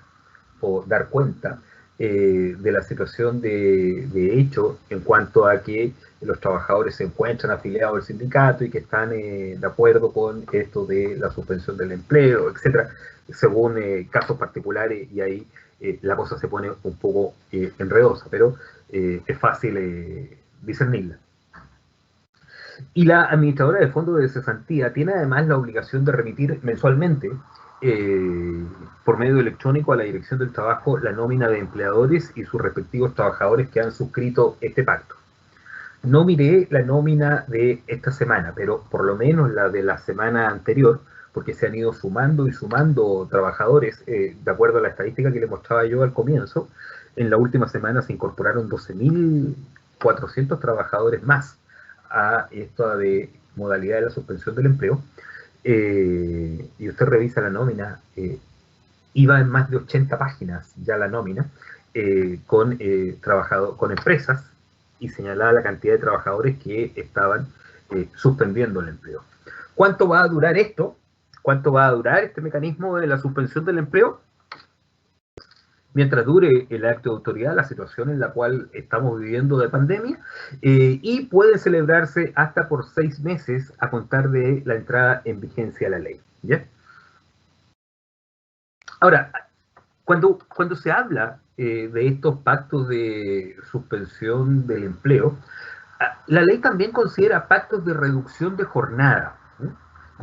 Speaker 4: o dar cuenta de la situación de hecho en cuanto a que los trabajadores se encuentran afiliados al sindicato y que están de acuerdo con esto de la suspensión del empleo, etcétera, según casos particulares, y ahí la cosa se pone un poco enredosa, pero es fácil discernirla. Y la administradora de fondos de cesantía tiene además la obligación de remitir mensualmente por medio electrónico a la Dirección del Trabajo la nómina de empleadores y sus respectivos trabajadores que han suscrito este pacto. No miré la nómina de esta semana, pero por lo menos la de la semana anterior, porque se han ido sumando y sumando trabajadores, de acuerdo a la estadística que le mostraba yo al comienzo. En la última semana se incorporaron 12.400 trabajadores más a esta de modalidad de la suspensión del empleo. Y usted revisa la nómina, iba en más de 80 páginas ya la nómina, con empresas, y señalaba la cantidad de trabajadores que estaban suspendiendo el empleo. ¿Cuánto va a durar esto? ¿Cuánto va a durar este mecanismo de la suspensión del empleo? Mientras dure el acto de autoridad, la situación en la cual estamos viviendo de pandemia, y puede celebrarse hasta por 6 meses a contar de la entrada en vigencia de la ley. ¿Ya? Ahora, cuando se habla de estos pactos de suspensión del empleo, la ley también considera pactos de reducción de jornada, ¿sí?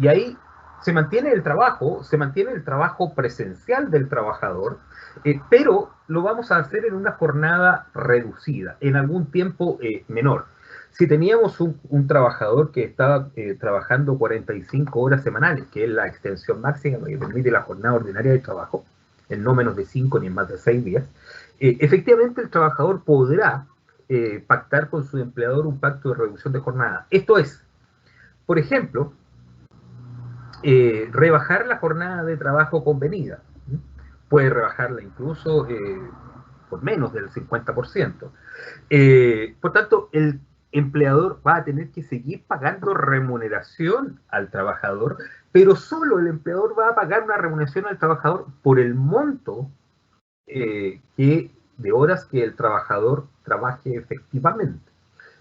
Speaker 4: Y ahí se mantiene el trabajo presencial del trabajador, pero lo vamos a hacer en una jornada reducida, en algún tiempo menor. Si teníamos un trabajador que estaba trabajando 45 horas semanales, que es la extensión máxima que permite la jornada ordinaria de trabajo, en no menos de 5 ni en más de 6 días, efectivamente el trabajador podrá pactar con su empleador un pacto de reducción de jornada. Esto es, por ejemplo, rebajar la jornada de trabajo convenida. Puede rebajarla incluso por menos del 50%. Por tanto, el empleador va a tener que seguir pagando remuneración al trabajador, pero solo el empleador va a pagar una remuneración al trabajador por el monto de horas que el trabajador trabaje efectivamente.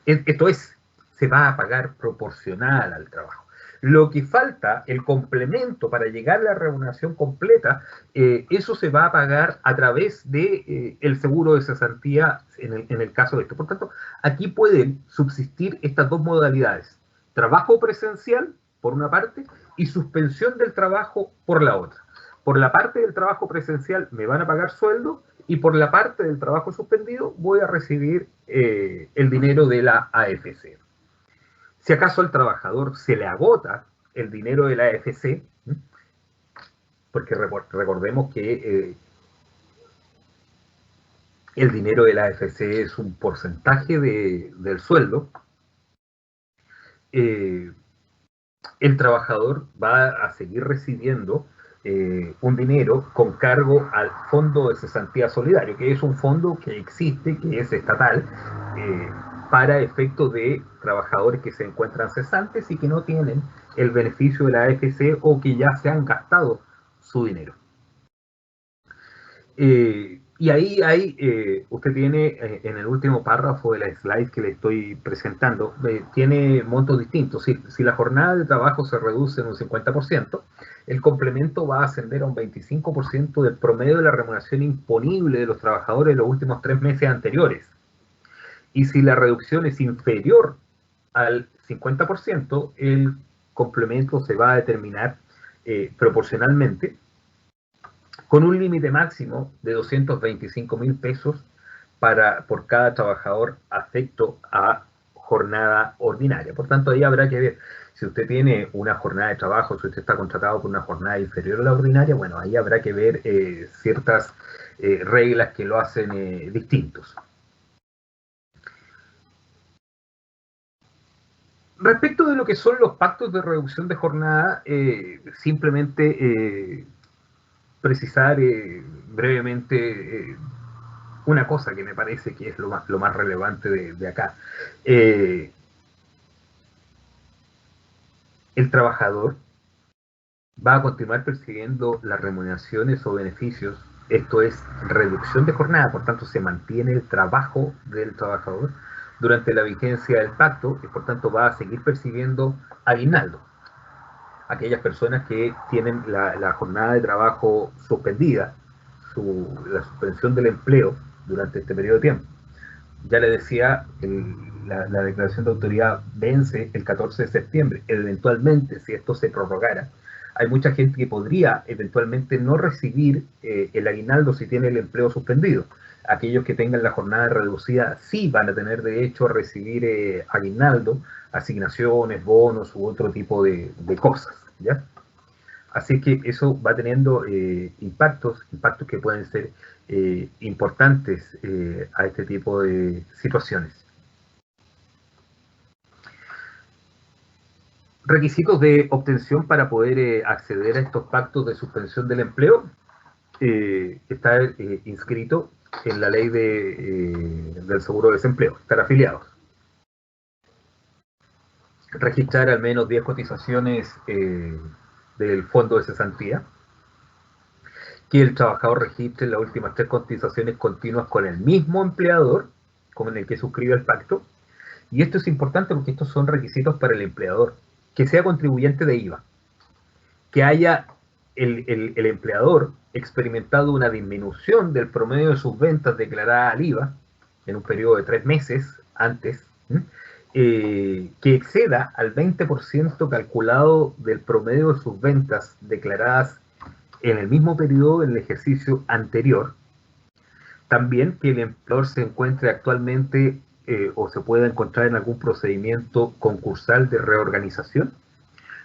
Speaker 4: Esto es, se va a pagar proporcional al trabajo. Lo que falta, el complemento para llegar a la remuneración completa, eso se va a pagar a través de el seguro de cesantía en el caso de esto. Por tanto, aquí pueden subsistir estas dos modalidades: trabajo presencial, por una parte, y suspensión del trabajo por la otra. Por la parte del trabajo presencial me van a pagar sueldo, y por la parte del trabajo suspendido voy a recibir el dinero de la AFC. Si acaso al trabajador se le agota el dinero de la AFC, porque recordemos que el dinero de la AFC es un porcentaje del sueldo, el trabajador va a seguir recibiendo un dinero con cargo al Fondo de Cesantía Solidario, que es un fondo que existe, que es estatal, para efectos de trabajadores que se encuentran cesantes y que no tienen el beneficio de la AFC o que ya se han gastado su dinero. Y ahí usted tiene en el último párrafo de la slide que le estoy presentando, tiene montos distintos. Si la jornada de trabajo se reduce en un 50%, el complemento va a ascender a un 25% del promedio de la remuneración imponible de los trabajadores en los últimos 3 meses anteriores. Y si la reducción es inferior al 50%, el complemento se va a determinar proporcionalmente con un límite máximo de 225.000 pesos por cada trabajador afecto a jornada ordinaria. Por tanto, ahí habrá que ver si usted tiene una jornada de trabajo, si usted está contratado por una jornada inferior a la ordinaria, bueno, ahí habrá que ver ciertas reglas que lo hacen distintos. Respecto de lo que son los pactos de reducción de jornada, simplemente precisar brevemente una cosa que me parece que es lo más relevante de acá. El trabajador va a continuar percibiendo las remuneraciones o beneficios, esto es reducción de jornada, por tanto se mantiene el trabajo del trabajador durante la vigencia del pacto y por tanto va a seguir percibiendo aguinaldo. Aquellas personas que tienen la jornada de trabajo suspendida, la suspensión del empleo durante este periodo de tiempo. Ya le decía, la declaración de autoridad vence el 14 de septiembre. Eventualmente, si esto se prorrogara, hay mucha gente que podría eventualmente no recibir el aguinaldo si tiene el empleo suspendido. Aquellos que tengan la jornada reducida sí van a tener derecho a recibir aguinaldo, asignaciones, bonos u otro tipo de cosas, ¿ya? Así que eso va teniendo impactos que pueden ser importantes a este tipo de situaciones. Requisitos de obtención para poder acceder a estos pactos de suspensión del empleo. Está inscrito en la ley del seguro de desempleo, estar afiliados. Registrar al menos 10 cotizaciones del fondo de cesantía, que el trabajador registre las últimas 3 cotizaciones continuas con el mismo empleador con el que suscribe el pacto, y esto es importante porque estos son requisitos para el empleador, que sea contribuyente de IVA, que haya el empleador experimentado una disminución del promedio de sus ventas declaradas al IVA en un periodo de 3 meses antes, que exceda al 20% calculado del promedio de sus ventas declaradas en el mismo periodo del ejercicio anterior. También que el empleador se encuentre actualmente o se pueda encontrar en algún procedimiento concursal de reorganización.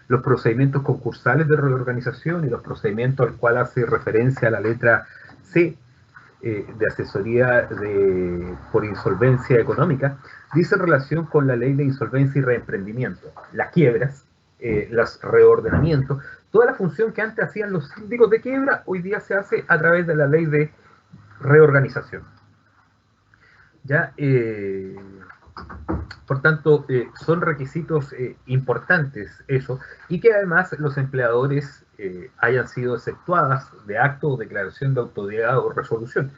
Speaker 4: Los procedimientos concursales de reorganización y los procedimientos al cual hace referencia a la letra C de asesoría por insolvencia económica, dice relación con la ley de insolvencia y reemprendimiento, las quiebras, los reordenamientos, toda la función que antes hacían los síndicos de quiebra, hoy día se hace a través de la ley de reorganización. ¿Ya? Por tanto, son requisitos importantes eso, y que además los empleadores hayan sido exceptuadas de acto o declaración de autoridad o resolución,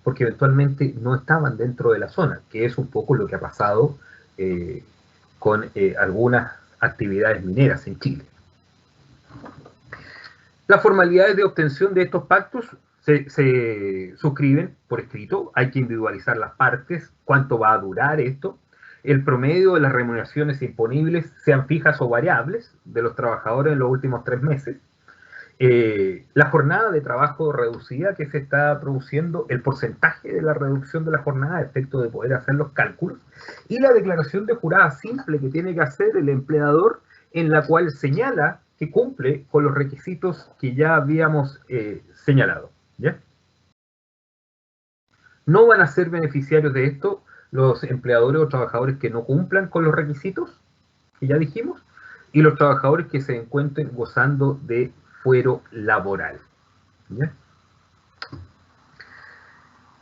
Speaker 4: porque eventualmente no estaban dentro de la zona, que es un poco lo que ha pasado con algunas actividades mineras en Chile. Las formalidades de obtención de estos pactos se suscriben por escrito, hay que individualizar las partes, cuánto va a durar esto, el promedio de las remuneraciones imponibles, sean fijas o variables, de los trabajadores en los últimos 3 meses, la jornada de trabajo reducida que se está produciendo, el porcentaje de la reducción de la jornada a efecto de poder hacer los cálculos, y la declaración de jurada simple que tiene que hacer el empleador, en la cual señala que cumple con los requisitos que ya habíamos señalado, ¿ya? No van a ser beneficiarios de esto los empleadores o trabajadores que no cumplan con los requisitos que ya dijimos, y los trabajadores que se encuentren gozando de fuero laboral, ¿ya?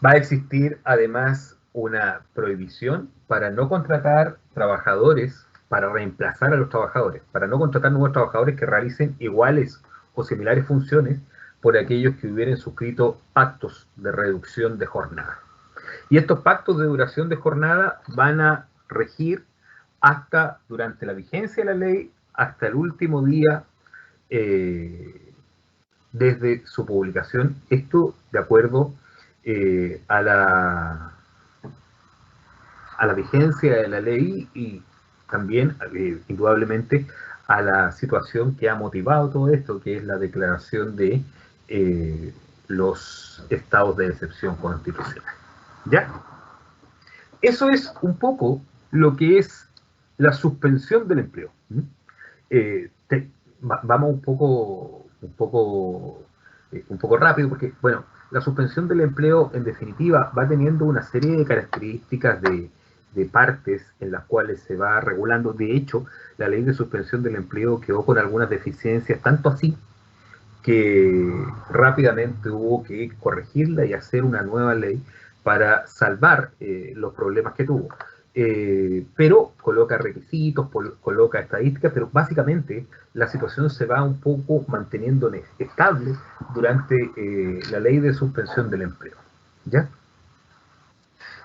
Speaker 4: Va a existir además una prohibición para no contratar trabajadores para reemplazar a los trabajadores, para no contratar nuevos trabajadores que realicen iguales o similares funciones por aquellos que hubieran suscrito pactos de reducción de jornada. Y estos pactos de duración de jornada van a regir hasta, durante la vigencia de la ley, hasta el último día desde su publicación. Esto de acuerdo a la vigencia de la ley y también, indudablemente, a la situación que ha motivado todo esto, que es la declaración de los estados de excepción constitucional. ¿Ya? Eso es un poco lo que es la suspensión del empleo. Vamos un poco rápido, porque, bueno, la suspensión del empleo, en definitiva, va teniendo una serie de características de partes en las cuales se va regulando. De hecho, la ley de suspensión del empleo quedó con algunas deficiencias, tanto así que rápidamente hubo que corregirla y hacer una nueva ley para salvar los problemas que tuvo. Pero coloca requisitos, coloca estadísticas, pero básicamente la situación se va un poco manteniendo estable durante la ley de suspensión del empleo. ¿Ya?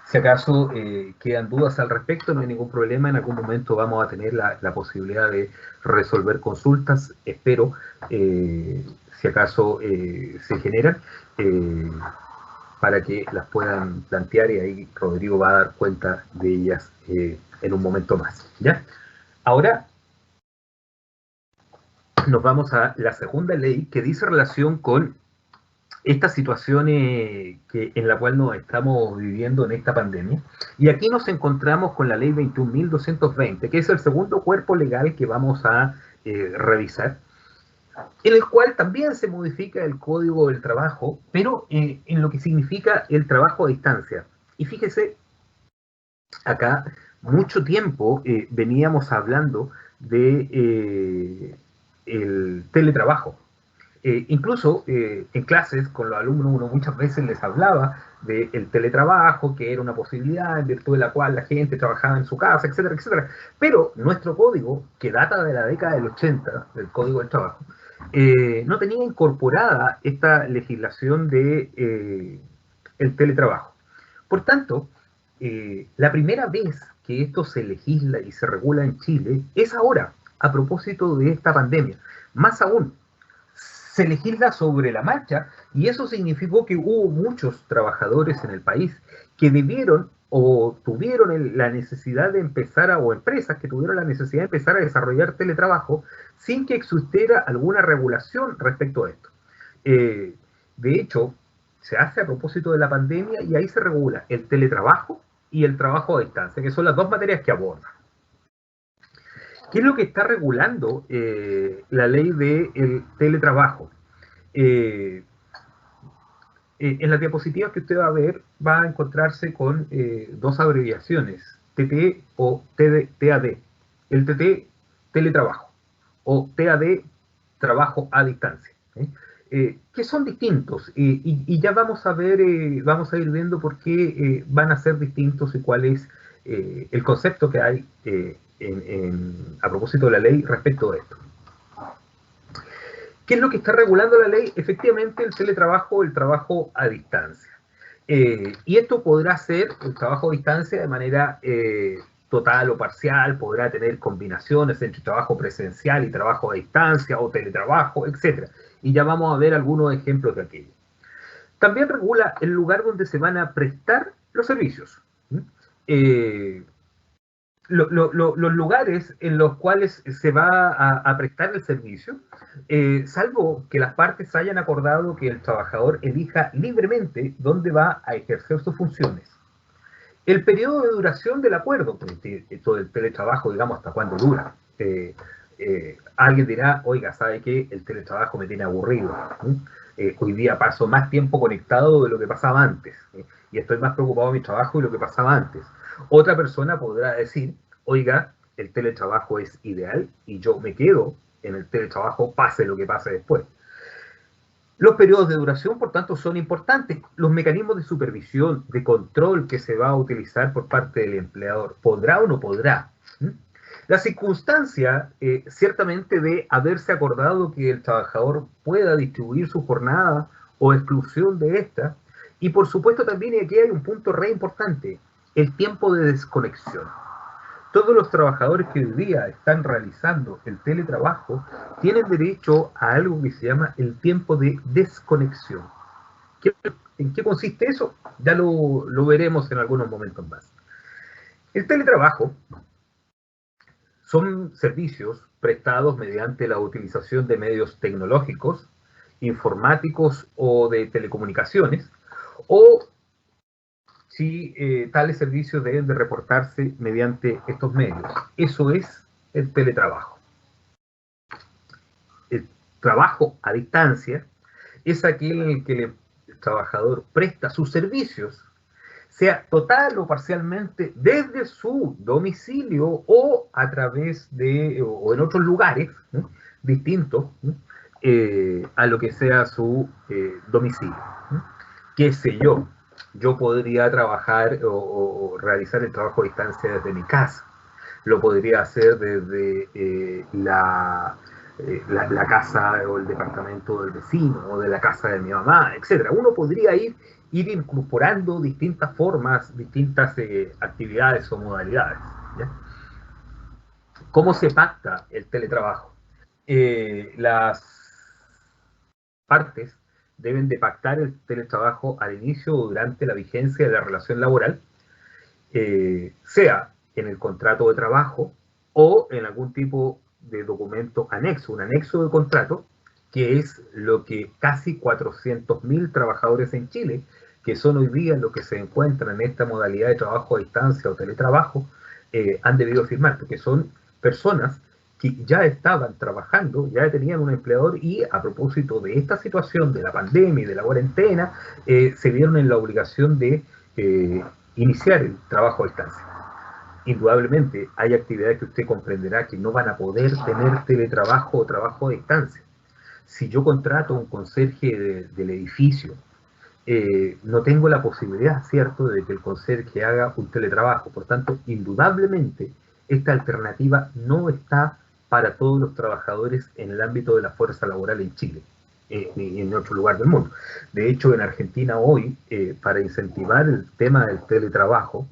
Speaker 4: Si acaso quedan dudas al respecto, no hay ningún problema, en algún momento vamos a tener la posibilidad de resolver consultas, espero, si acaso se generan, para que las puedan plantear, y ahí Rodrigo va a dar cuenta de ellas en un momento más. ¿Ya? Ahora nos vamos a la segunda ley, que dice relación con esta situación en la cual nos estamos viviendo en esta pandemia. Y aquí nos encontramos con la ley 21.220, que es el segundo cuerpo legal que vamos a revisar, en el cual también se modifica el Código del Trabajo, pero en lo que significa el trabajo a distancia. Y fíjese, acá mucho tiempo veníamos hablando de el teletrabajo. Incluso en clases con los alumnos uno muchas veces les hablaba del teletrabajo, que era una posibilidad en virtud de la cual la gente trabajaba en su casa, etcétera, etcétera. Pero nuestro código, que data de la década del 80, del Código del Trabajo, no tenía incorporada esta legislación de el teletrabajo. Por tanto, la primera vez que esto se legisla y se regula en Chile es ahora, a propósito de esta pandemia. Más aún, se legisla sobre la marcha, y eso significó que hubo muchos trabajadores en el país que debieron o tuvieron la necesidad de empezar o empresas que tuvieron la necesidad de empezar a desarrollar teletrabajo sin que existiera alguna regulación respecto a esto. De hecho, se hace a propósito de la pandemia, y ahí se regula el teletrabajo y el trabajo a distancia, que son las dos materias que aborda. ¿Qué es lo que está regulando la ley del teletrabajo? En las diapositivas que usted va a ver, va a encontrarse con dos abreviaciones, TT o TAD. El TT, teletrabajo, o TAD, trabajo a distancia, que son distintos, y ya vamos a ver, vamos a ir viendo por qué van a ser distintos y cuál es el concepto que hay a propósito de la ley respecto de esto. ¿Qué es lo que está regulando la ley? Efectivamente, el teletrabajo, el trabajo a distancia. Y esto podrá ser el trabajo a distancia de manera total o parcial, podrá tener combinaciones entre trabajo presencial y trabajo a distancia, o teletrabajo, etc. Y ya vamos a ver algunos ejemplos de aquello. También regula el lugar donde se van a prestar los servicios. Los lugares en los cuales se va a prestar el servicio, salvo que las partes hayan acordado que el trabajador elija libremente dónde va a ejercer sus funciones. El periodo de duración del acuerdo, todo el teletrabajo, digamos, hasta cuándo dura. Alguien dirá, oiga, ¿sabe qué? El teletrabajo me tiene aburrido. Hoy día paso más tiempo conectado de lo que pasaba antes, y estoy más preocupado de mi trabajo de lo que pasaba antes. Otra persona podrá decir, oiga, el teletrabajo es ideal y yo me quedo en el teletrabajo pase lo que pase después. Los periodos de duración, por tanto, son importantes. Los mecanismos de supervisión, de control que se va a utilizar por parte del empleador, ¿podrá o no podrá? La circunstancia, ciertamente, de haberse acordado que el trabajador pueda distribuir su jornada o exclusión de esta, y por supuesto también, y aquí hay un punto re importante, el tiempo de desconexión. Todos los trabajadores que hoy día están realizando el teletrabajo tienen derecho a algo que se llama el tiempo de desconexión. ¿En qué consiste eso? Ya lo veremos en algunos momentos más. El teletrabajo son servicios prestados mediante la utilización de medios tecnológicos, informáticos o de telecomunicaciones, o si tales servicios deben de reportarse mediante estos medios. Eso es el teletrabajo. El trabajo a distancia es aquel en el que el trabajador presta sus servicios, sea total o parcialmente, desde su domicilio o a través de, o en otros lugares, ¿no?, distintos, ¿no?, a lo que sea su domicilio, ¿no? ¿Qué sé yo? Yo podría trabajar o realizar el trabajo a distancia desde mi casa. Lo podría hacer desde la casa o el departamento del vecino o de la casa de mi mamá, etc. Uno podría ir incorporando distintas formas, distintas actividades o modalidades, ¿ya? ¿Cómo se pacta el teletrabajo? Las partes deben de pactar el teletrabajo al inicio o durante la vigencia de la relación laboral, sea en el contrato de trabajo o en algún tipo de documento anexo, un anexo de contrato, que es lo que casi 400.000 trabajadores en Chile, que son hoy día los que se encuentran en esta modalidad de trabajo a distancia o teletrabajo, han debido firmar, porque son personas que ya estaban trabajando, ya tenían un empleador y a propósito de esta situación, de la pandemia y de la cuarentena, se vieron en la obligación de iniciar el trabajo a distancia. Indudablemente hay actividades que usted comprenderá que no van a poder tener teletrabajo o trabajo a distancia. Si yo contrato a un conserje del edificio, no tengo la posibilidad, ¿cierto?, de que el conserje haga un teletrabajo. Por tanto, indudablemente, esta alternativa no está para todos los trabajadores en el ámbito de la fuerza laboral en Chile, ni en otro lugar del mundo. De hecho, en Argentina hoy, para incentivar el tema del teletrabajo,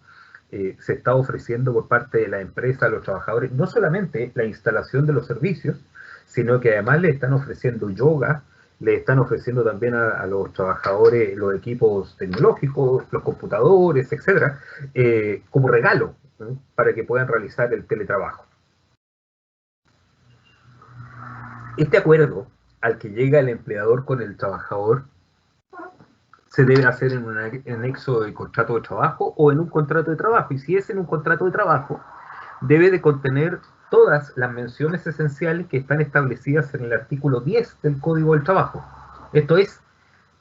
Speaker 4: se está ofreciendo por parte de la empresa a los trabajadores no solamente la instalación de los servicios, sino que además le están ofreciendo yoga, le están ofreciendo también a los trabajadores los equipos tecnológicos, los computadores, etcétera, como regalo, ¿no?, para que puedan realizar el teletrabajo. Este acuerdo al que llega el empleador con el trabajador se debe hacer en un anexo de contrato de trabajo o en un contrato de trabajo, y si es en un contrato de trabajo, debe de contener todas las menciones esenciales que están establecidas en el artículo 10 del Código del Trabajo. Esto es,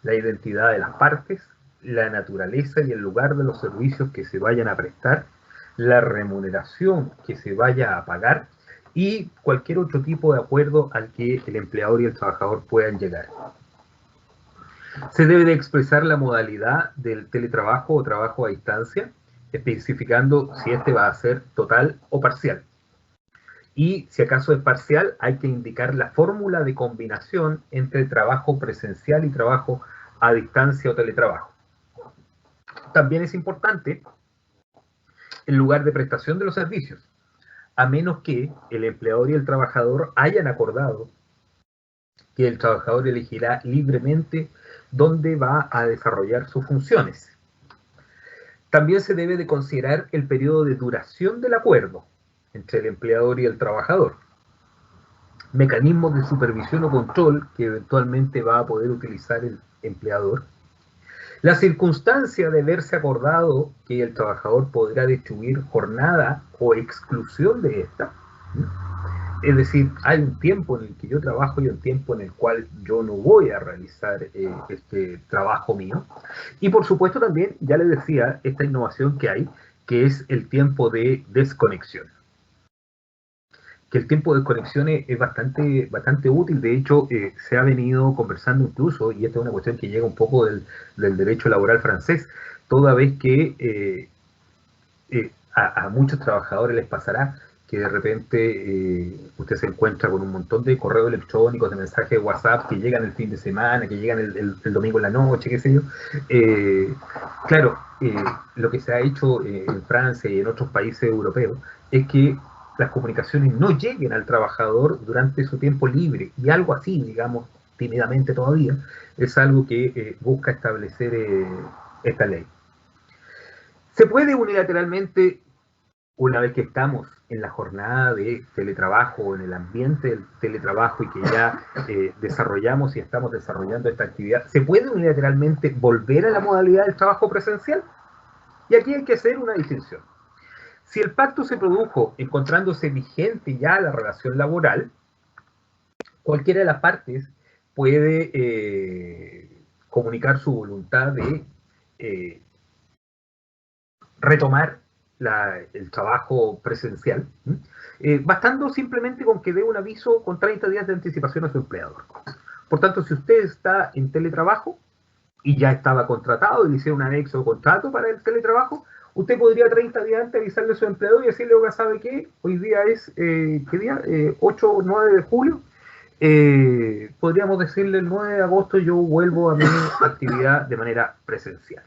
Speaker 4: la identidad de las partes, la naturaleza y el lugar de los servicios que se vayan a prestar, la remuneración que se vaya a pagar y cualquier otro tipo de acuerdo al que el empleador y el trabajador puedan llegar. Se debe de expresar la modalidad del teletrabajo o trabajo a distancia, especificando si este va a ser total o parcial. Y si acaso es parcial, hay que indicar la fórmula de combinación entre trabajo presencial y trabajo a distancia o teletrabajo. También es importante el lugar de prestación de los servicios, a menos que el empleador y el trabajador hayan acordado que el trabajador elegirá libremente dónde va a desarrollar sus funciones. También se debe de considerar el periodo de duración del acuerdo entre el empleador y el trabajador, mecanismos de supervisión o control que eventualmente va a poder utilizar el empleador, la circunstancia de haberse acordado que el trabajador podrá distribuir jornada o exclusión de esta, es decir, hay un tiempo en el que yo trabajo y un tiempo en el cual yo no voy a realizar este trabajo mío. Y por supuesto también, ya les decía, esta innovación que hay, que es el tiempo de desconexión. Que el tiempo de desconexión es bastante útil. De hecho, se ha venido conversando incluso, y esta es una cuestión que llega un poco del derecho laboral francés, toda vez que a muchos trabajadores les pasará que de repente usted se encuentra con un montón de correos electrónicos, de mensajes de WhatsApp que llegan el fin de semana, que llegan el domingo en la noche, qué sé yo. Claro, lo que se ha hecho en Francia y en otros países europeos es que las comunicaciones no lleguen al trabajador durante su tiempo libre, y algo así, digamos, tímidamente todavía, es algo que busca establecer esta ley. Se puede unilateralmente, una vez que estamos en la jornada de teletrabajo, en el ambiente del teletrabajo y que ya desarrollamos y estamos desarrollando esta actividad, ¿se puede unilateralmente volver a la modalidad del trabajo presencial? Y aquí hay que hacer una distinción. Si el pacto se produjo encontrándose vigente ya la relación laboral, cualquiera de las partes puede comunicar su voluntad de retomar el trabajo presencial, bastando simplemente con que dé un aviso con 30 días de anticipación a su empleador. Por tanto, si usted está en teletrabajo y ya estaba contratado y le hicieron un anexo de contrato para el teletrabajo, usted podría 30 días antes avisarle a su empleador y decirle, oiga, ¿sabe qué? Hoy día es, ¿qué día? 8 o 9 de julio. Podríamos decirle el 9 de agosto yo vuelvo a mi actividad de manera presencial.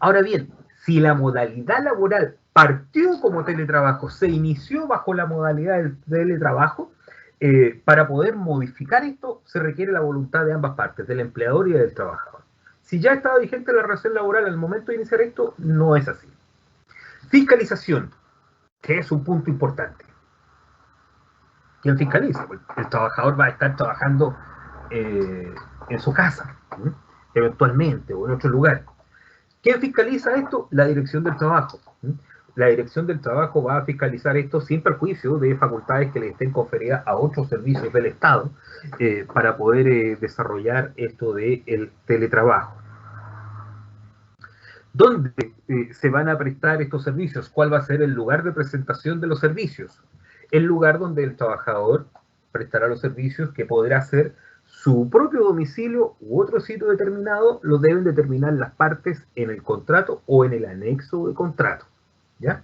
Speaker 4: Ahora bien, si la modalidad laboral partió como teletrabajo, se inició bajo la modalidad del teletrabajo, para poder modificar esto se requiere la voluntad de ambas partes, del empleador y del trabajador. Si ya estaba vigente la relación laboral al momento de iniciar esto, no es así. Fiscalización, que es un punto importante. ¿Quién fiscaliza? Pues el trabajador va a estar trabajando en su casa, eventualmente, o en otro lugar. ¿Quién fiscaliza esto? La Dirección del Trabajo. La Dirección del Trabajo va a fiscalizar esto sin perjuicio de facultades que le estén conferidas a otros servicios del Estado para poder desarrollar esto del teletrabajo. ¿Dónde se van a prestar estos servicios? ¿Cuál va a ser el lugar de presentación de los servicios? El lugar donde el trabajador prestará los servicios, que podrá ser su propio domicilio u otro sitio determinado, lo deben determinar las partes en el contrato o en el anexo de contrato, ¿ya?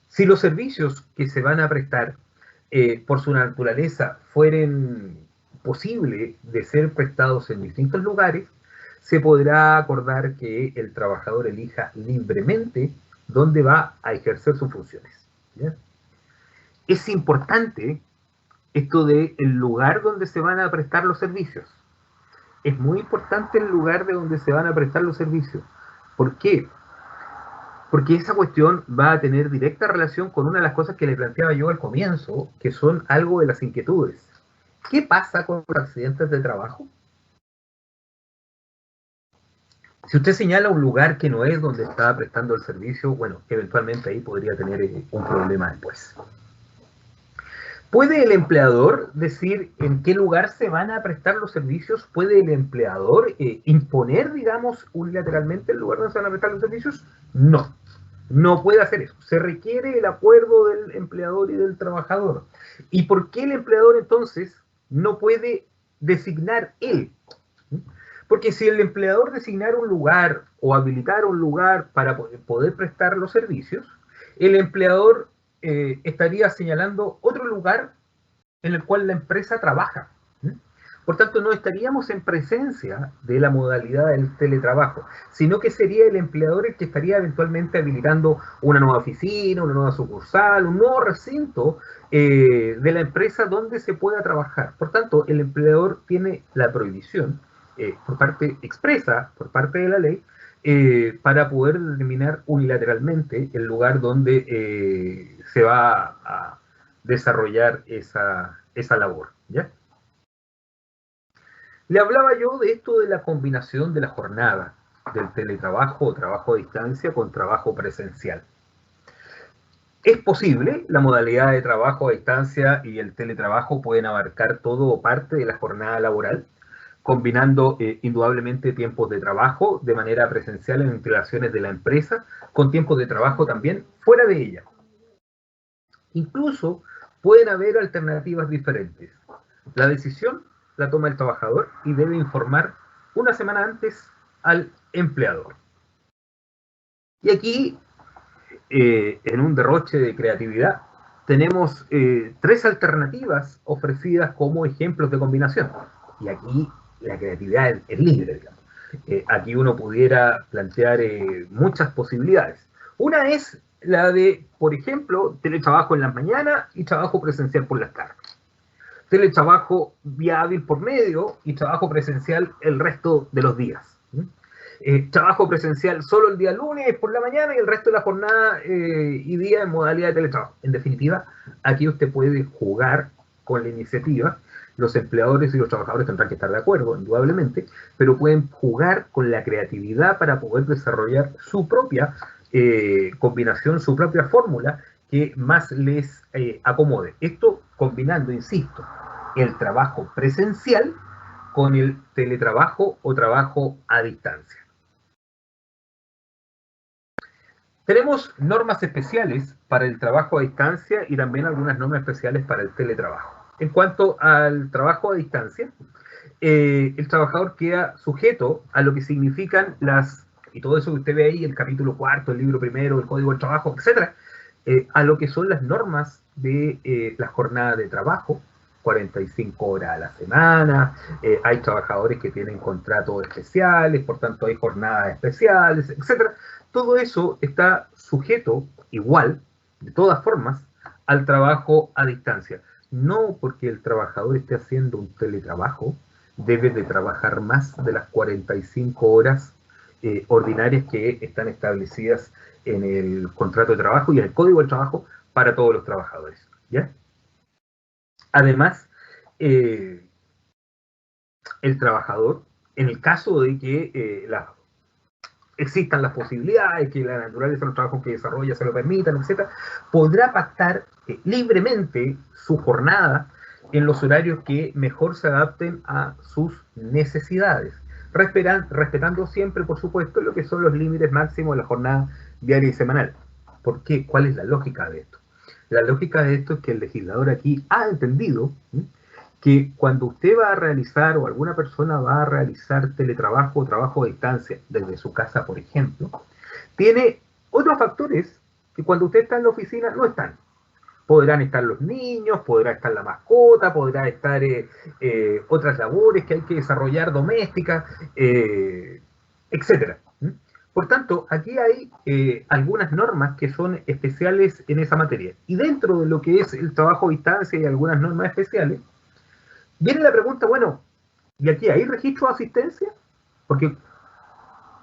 Speaker 4: Si los servicios que se van a prestar, por su naturaleza, fueren posible de ser prestados en distintos lugares, se podrá acordar que el trabajador elija libremente dónde va a ejercer sus funciones, ¿ya? Es importante esto del lugar donde se van a prestar los servicios. Es muy importante el lugar de donde se van a prestar los servicios. ¿Por qué? Porque esa cuestión va a tener directa relación con una de las cosas que le planteaba yo al comienzo, que son algo de las inquietudes. ¿Qué pasa con los accidentes de trabajo? Si usted señala un lugar que no es donde está prestando el servicio, bueno, eventualmente ahí podría tener un problema después. ¿Puede el empleador decir en qué lugar se van a prestar los servicios? ¿Puede el empleador imponer, digamos, unilateralmente el lugar donde se van a prestar los servicios? No, no puede hacer eso. Se requiere el acuerdo del empleador y del trabajador. ¿Y por qué el empleador entonces no puede designar él? Porque si el empleador designara un lugar o habilitara un lugar para poder prestar los servicios, el empleador estaría señalando otro lugar en el cual la empresa trabaja. Por tanto, no estaríamos en presencia de la modalidad del teletrabajo, sino que sería el empleador el que estaría eventualmente habilitando una nueva oficina, una nueva sucursal, un nuevo recinto de la empresa donde se pueda trabajar. Por tanto, el empleador tiene la prohibición, por parte expresa, por parte de la ley, para poder determinar unilateralmente el lugar donde se va a desarrollar esa labor, ¿ya? Le hablaba yo de esto de la combinación de la jornada del teletrabajo o trabajo a distancia con trabajo presencial. Es posible, la modalidad de trabajo a distancia y el teletrabajo pueden abarcar todo o parte de la jornada laboral, combinando indudablemente tiempos de trabajo de manera presencial en instalaciones de la empresa, con tiempos de trabajo también fuera de ella. Incluso pueden haber alternativas diferentes. La decisión la toma el trabajador y debe informar una semana antes al empleador. Y aquí en un derroche de creatividad, tenemos 3 alternativas ofrecidas como ejemplos de combinación. Y aquí la creatividad es libre, digamos. Aquí uno pudiera plantear muchas posibilidades. Una es la de, por ejemplo, teletrabajo en las mañanas y trabajo presencial por las tardes. Teletrabajo vía hábil por medio y trabajo presencial el resto de los días. Trabajo presencial solo el día lunes por la mañana y el resto de la jornada y día en modalidad de teletrabajo. En definitiva, aquí usted puede jugar con la iniciativa. Los empleadores y los trabajadores tendrán que estar de acuerdo, indudablemente, pero pueden jugar con la creatividad para poder desarrollar su propia combinación, su propia fórmula que más les acomode. Esto combinando, insisto, el trabajo presencial con el teletrabajo o trabajo a distancia. Tenemos normas especiales para el trabajo a distancia y también algunas normas especiales para el teletrabajo. En cuanto al trabajo a distancia, el trabajador queda sujeto a lo que significan y todo eso que usted ve ahí, el capítulo 4, el libro primero, el Código del Trabajo, etcétera, a lo que son las normas de la jornada de trabajo, 45 horas a la semana, hay trabajadores que tienen contratos especiales, por tanto hay jornadas especiales, etcétera. Todo eso está sujeto igual, de todas formas, al trabajo a distancia. No porque el trabajador esté haciendo un teletrabajo, debe de trabajar más de las 45 horas ordinarias que están establecidas en el contrato de trabajo y en el Código del Trabajo para todos los trabajadores, ¿ya? Además, el trabajador, en el caso de que existan las posibilidades, que la naturaleza de los trabajos que desarrolla se lo permitan, etc., podrá pactar libremente su jornada en los horarios que mejor se adapten a sus necesidades, respetando siempre, por supuesto, lo que son los límites máximos de la jornada diaria y semanal. ¿Por qué? ¿Cuál es la lógica de esto? La lógica de esto es que el legislador aquí ha entendido que cuando usted va a realizar o alguna persona va a realizar teletrabajo o trabajo a distancia desde su casa, por ejemplo, tiene otros factores que cuando usted está en la oficina no están. Podrán estar los niños, podrá estar la mascota, podrá estar otras labores que hay que desarrollar domésticas, etcétera. Por tanto, aquí hay algunas normas que son especiales en esa materia. Y dentro de lo que es el trabajo a distancia y algunas normas especiales, viene la pregunta, bueno, ¿y aquí hay registro de asistencia? Porque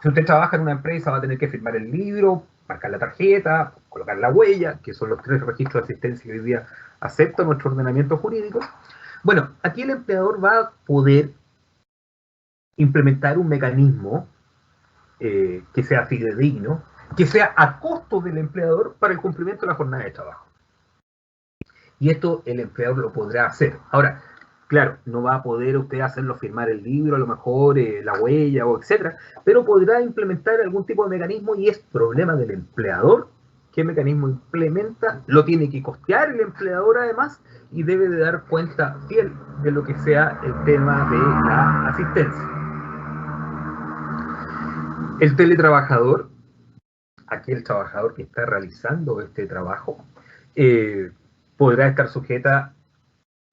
Speaker 4: si usted trabaja en una empresa va a tener que firmar el libro, marcar la tarjeta, colocar la huella, que son los 3 registros de asistencia que hoy día acepta nuestro ordenamiento jurídico. Bueno, aquí el empleador va a poder implementar un mecanismo que sea fidedigno, que sea a costo del empleador para el cumplimiento de la jornada de trabajo. Y esto el empleador lo podrá hacer. Ahora, claro, no va a poder usted hacerlo firmar el libro, a lo mejor la huella o etcétera, pero podrá implementar algún tipo de mecanismo y es problema del empleador qué mecanismo implementa, lo tiene que costear el empleador además y debe de dar cuenta fiel de lo que sea el tema de la asistencia. El teletrabajador, aquel trabajador que está realizando este trabajo, podrá estar sujeta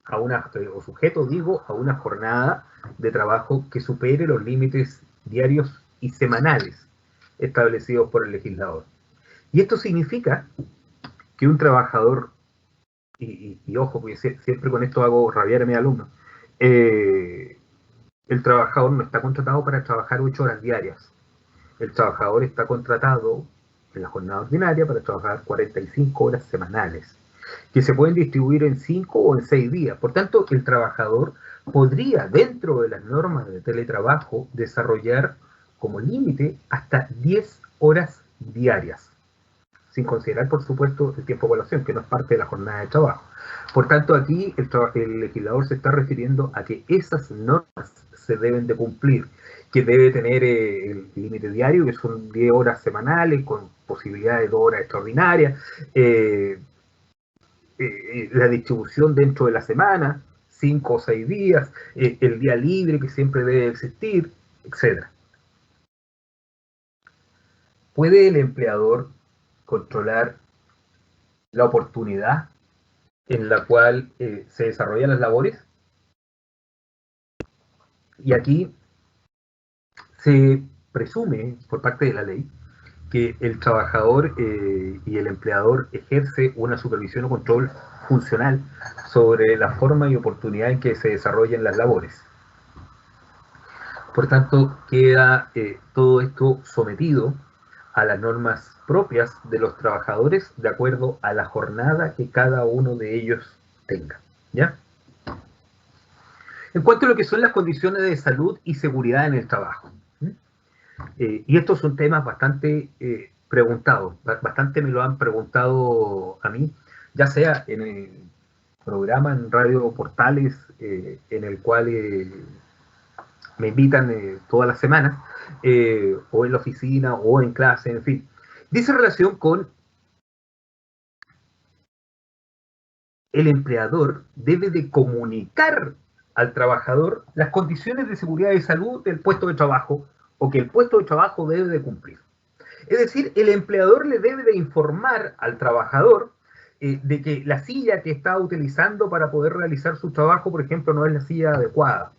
Speaker 4: a a una jornada de trabajo que supere los límites diarios y semanales establecidos por el legislador. Y esto significa que un trabajador, y ojo, porque siempre con esto hago rabiar a mis alumnos, el trabajador no está contratado para trabajar 8 horas diarias. El trabajador está contratado en la jornada ordinaria para trabajar 45 horas semanales, que se pueden distribuir en 5 o en 6 días. Por tanto, el trabajador podría, dentro de las normas de teletrabajo, desarrollar como límite hasta 10 horas diarias, sin considerar, por supuesto, el tiempo de evaluación, que no es parte de la jornada de trabajo. Por tanto, aquí el legislador se está refiriendo a que esas normas se deben de cumplir, que debe tener el límite diario, que son 10 horas semanales, con posibilidad de 2 horas extraordinarias, la distribución dentro de la semana, 5 o 6 días, el día libre que siempre debe existir, etc. ¿Puede el empleador controlar la oportunidad en la cual se desarrollan las labores. Y aquí se presume, por parte de la ley, que el trabajador y el empleador ejerce una supervisión o control funcional sobre la forma y oportunidad en que se desarrollan las labores. Por tanto, queda todo esto sometido a las normas propias de los trabajadores de acuerdo a la jornada que cada uno de ellos tenga, ¿ya? En cuanto a lo que son las condiciones de salud y seguridad en el trabajo, y estos son temas bastante preguntados, bastante me lo han preguntado a mí, ya sea en el programa en Radio Portales, en el cual me invitan todas las semanas, o en la oficina, o en clase, en fin. Dice relación con el empleador debe de comunicar al trabajador las condiciones de seguridad y salud del puesto de trabajo, o que el puesto de trabajo debe de cumplir. Es decir, el empleador le debe de informar al trabajador de que la silla que está utilizando para poder realizar su trabajo, por ejemplo, no es la silla adecuada,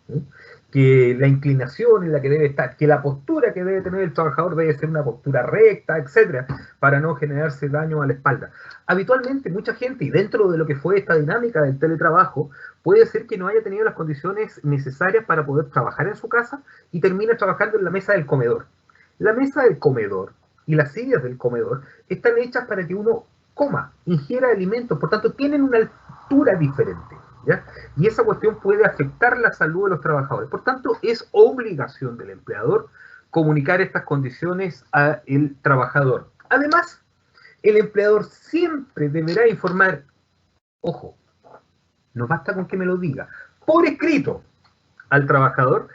Speaker 4: que la inclinación en la que debe estar, que la postura que debe tener el trabajador debe ser una postura recta, etcétera, para no generarse daño a la espalda. Habitualmente mucha gente, y dentro de lo que fue esta dinámica del teletrabajo, puede ser que no haya tenido las condiciones necesarias para poder trabajar en su casa y termina trabajando en la mesa del comedor. La mesa del comedor y las sillas del comedor están hechas para que uno coma, ingiera alimentos, por tanto tienen una altura diferente, ¿ya? Y esa cuestión puede afectar la salud de los trabajadores. Por tanto, es obligación del empleador comunicar estas condiciones al trabajador. Además, el empleador siempre deberá informar, ojo, no basta con que me lo diga, por escrito al trabajador,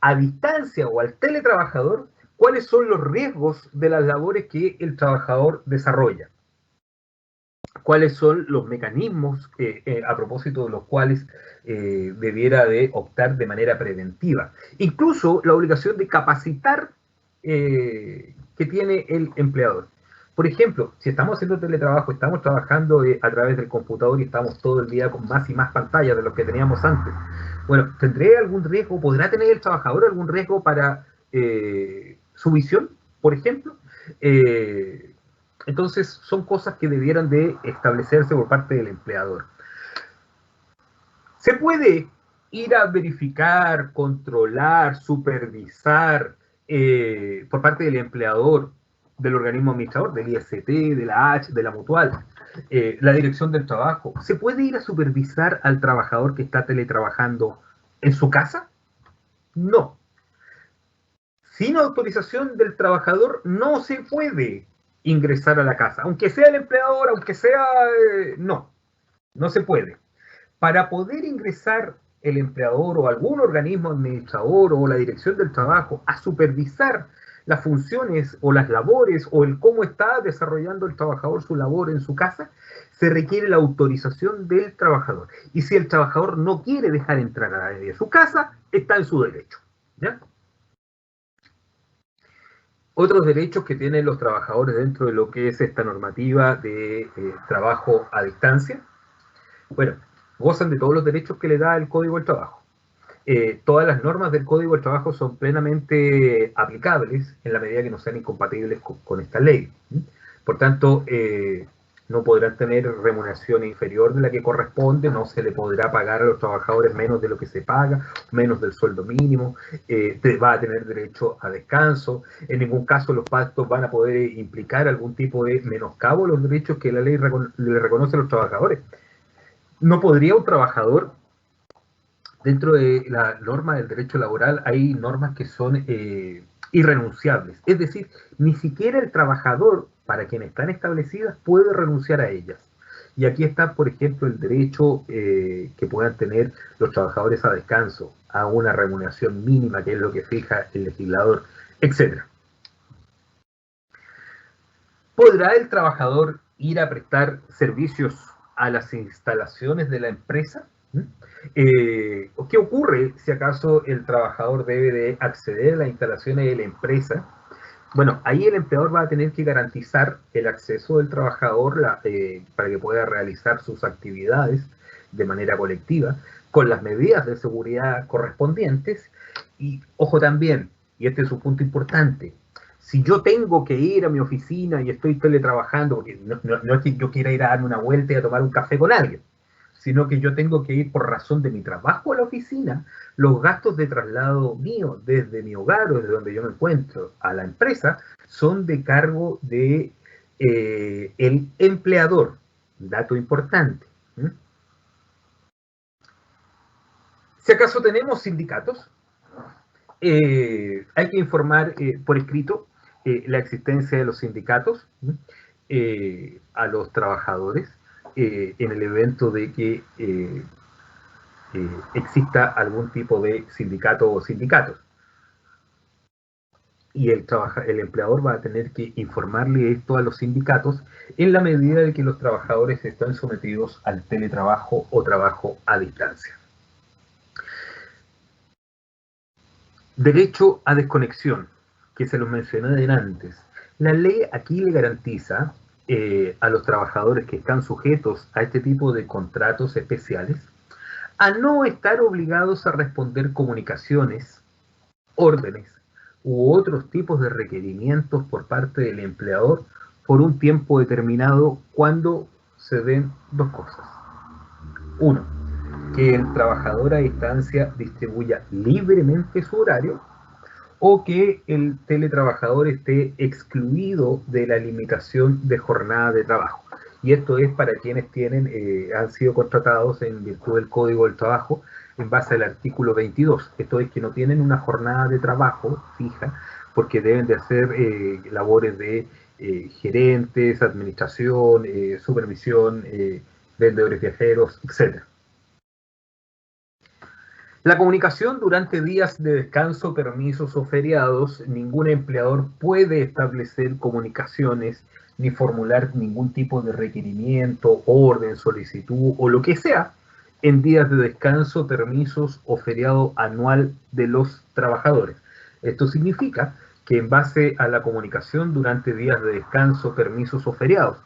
Speaker 4: a distancia o al teletrabajador, cuáles son los riesgos de las labores que el trabajador desarrolla, cuáles son los mecanismos a propósito de los cuales debiera de optar de manera preventiva. Incluso la obligación de capacitar que tiene el empleador. Por ejemplo, si estamos haciendo teletrabajo, estamos trabajando a través del computador y estamos todo el día con más y más pantallas de los que teníamos antes. Bueno, ¿tendré algún riesgo? ¿Podrá tener el trabajador algún riesgo para su visión, por ejemplo? Entonces, son cosas que debieran de establecerse por parte del empleador. Se puede ir a verificar, controlar, supervisar por parte del empleador, del organismo administrador, del IST, de la H, de la Mutual, la dirección del trabajo. ¿Se puede ir a supervisar al trabajador que está teletrabajando en su casa? No. Sin autorización del trabajador no se puede ingresar a la casa, aunque sea el empleador, aunque sea... no se puede. Para poder ingresar el empleador o algún organismo administrador o la dirección del trabajo a supervisar las funciones o las labores o el cómo está desarrollando el trabajador su labor en su casa, se requiere la autorización del trabajador. Y si el trabajador no quiere dejar entrar a nadie a su casa, está en su derecho, ¿ya? Otros derechos que tienen los trabajadores dentro de lo que es esta normativa de trabajo a distancia, bueno, gozan de todos los derechos que le da el Código del Trabajo. Todas las normas del Código del Trabajo son plenamente aplicables en la medida que no sean incompatibles con esta ley. Por tanto, no podrán tener remuneración inferior de la que corresponde, no se le podrá pagar a los trabajadores menos de lo que se paga, menos del sueldo mínimo, va a tener derecho a descanso, en ningún caso los pactos van a poder implicar algún tipo de menoscabo a los derechos que la ley le reconoce a los trabajadores. No podría un trabajador, dentro de la norma del derecho laboral, hay normas que son irrenunciables. Es decir, ni siquiera el trabajador, para quien están establecidas, puede renunciar a ellas. Y aquí está, por ejemplo, el derecho que puedan tener los trabajadores a descanso, a una remuneración mínima, que es lo que fija el legislador, etc. ¿Podrá el trabajador ir a prestar servicios a las instalaciones de la empresa? ¿Qué ocurre si acaso el trabajador debe de acceder a las instalaciones de la empresa Bueno, ahí el empleador va a tener que garantizar el acceso del trabajador para que pueda realizar sus actividades de manera colectiva, con las medidas de seguridad correspondientes. Y ojo también, y este es un punto importante, si yo tengo que ir a mi oficina y estoy teletrabajando, porque no es que yo quiera ir a darme una vuelta y a tomar un café con alguien, sino que yo tengo que ir por razón de mi trabajo a la oficina, los gastos de traslado mío desde mi hogar o desde donde yo me encuentro a la empresa son de cargo de el empleador. Dato importante. Si acaso tenemos sindicatos, hay que informar por escrito la existencia de los sindicatos a los trabajadores en el evento de que exista algún tipo de sindicato o sindicatos. Y el empleador va a tener que informarle esto a los sindicatos en la medida de que los trabajadores están sometidos al teletrabajo o trabajo a distancia. Derecho a desconexión, que se los mencioné antes. La ley aquí le garantiza a los trabajadores que están sujetos a este tipo de contratos especiales a no estar obligados a responder comunicaciones, órdenes u otros tipos de requerimientos por parte del empleador por un tiempo determinado cuando se den dos cosas. Uno, que el trabajador a distancia distribuya libremente su horario o que el teletrabajador esté excluido de la limitación de jornada de trabajo. Y esto es para quienes han sido contratados en virtud del Código del Trabajo en base al artículo 22. Esto es que no tienen una jornada de trabajo fija porque deben de hacer labores de gerentes, administración, supervisión, vendedores viajeros, etc. La comunicación durante días de descanso, permisos o feriados, ningún empleador puede establecer comunicaciones ni formular ningún tipo de requerimiento, orden, solicitud o lo que sea en días de descanso, permisos o feriado anual de los trabajadores. Esto significa que en base a la comunicación durante días de descanso, permisos o feriados,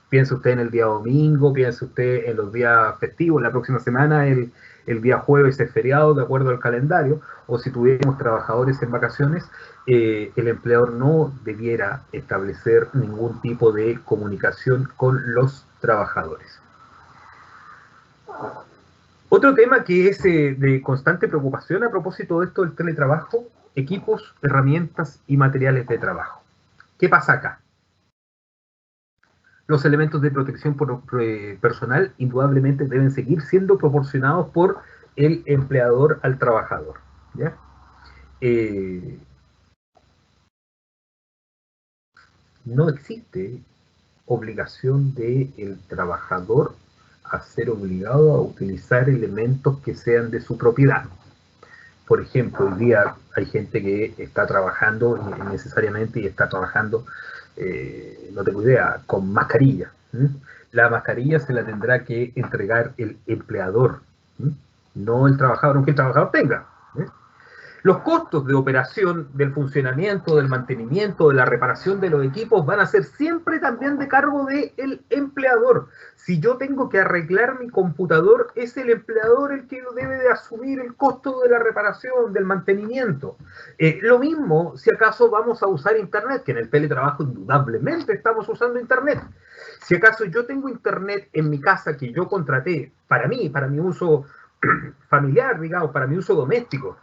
Speaker 4: piense usted en el día domingo, piense usted en los días festivos, la próxima semana el día jueves es feriado de acuerdo al calendario, o si tuviéramos trabajadores en vacaciones, el empleador no debiera establecer ningún tipo de comunicación con los trabajadores. Otro tema que es de constante preocupación a propósito de esto del teletrabajo, equipos, herramientas y materiales de trabajo. ¿Qué pasa acá? Los elementos de protección personal indudablemente deben seguir siendo proporcionados por el empleador al trabajador, ¿ya? No existe obligación del trabajador a ser obligado a utilizar elementos que sean de su propiedad. Por ejemplo, hoy día hay gente que está trabajando necesariamente y está trabajando, no tengo idea, con mascarilla. La mascarilla se la tendrá que entregar el empleador, no el trabajador, aunque el trabajador tenga. Los costos de operación, del funcionamiento, del mantenimiento, de la reparación de los equipos van a ser siempre también de cargo del empleador. Si yo tengo que arreglar mi computador, es el empleador el que debe de asumir el costo de la reparación, del mantenimiento. Lo mismo si acaso vamos a usar Internet, que en el teletrabajo indudablemente estamos usando Internet. Si acaso yo tengo Internet en mi casa que yo contraté para mí, para mi uso familiar, digamos, para mi uso doméstico,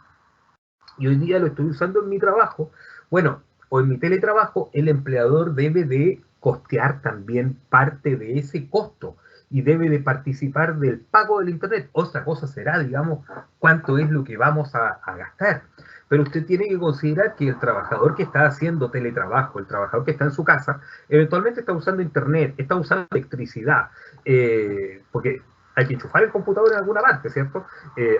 Speaker 4: y hoy día lo estoy usando en mi trabajo, bueno, o en mi teletrabajo, el empleador debe de costear también parte de ese costo y debe de participar del pago del Internet. Otra cosa será, digamos, cuánto es lo que vamos a gastar. Pero usted tiene que considerar que el trabajador que está haciendo teletrabajo, el trabajador que está en su casa, eventualmente está usando Internet, está usando electricidad, porque hay que enchufar el computador en alguna parte, ¿cierto?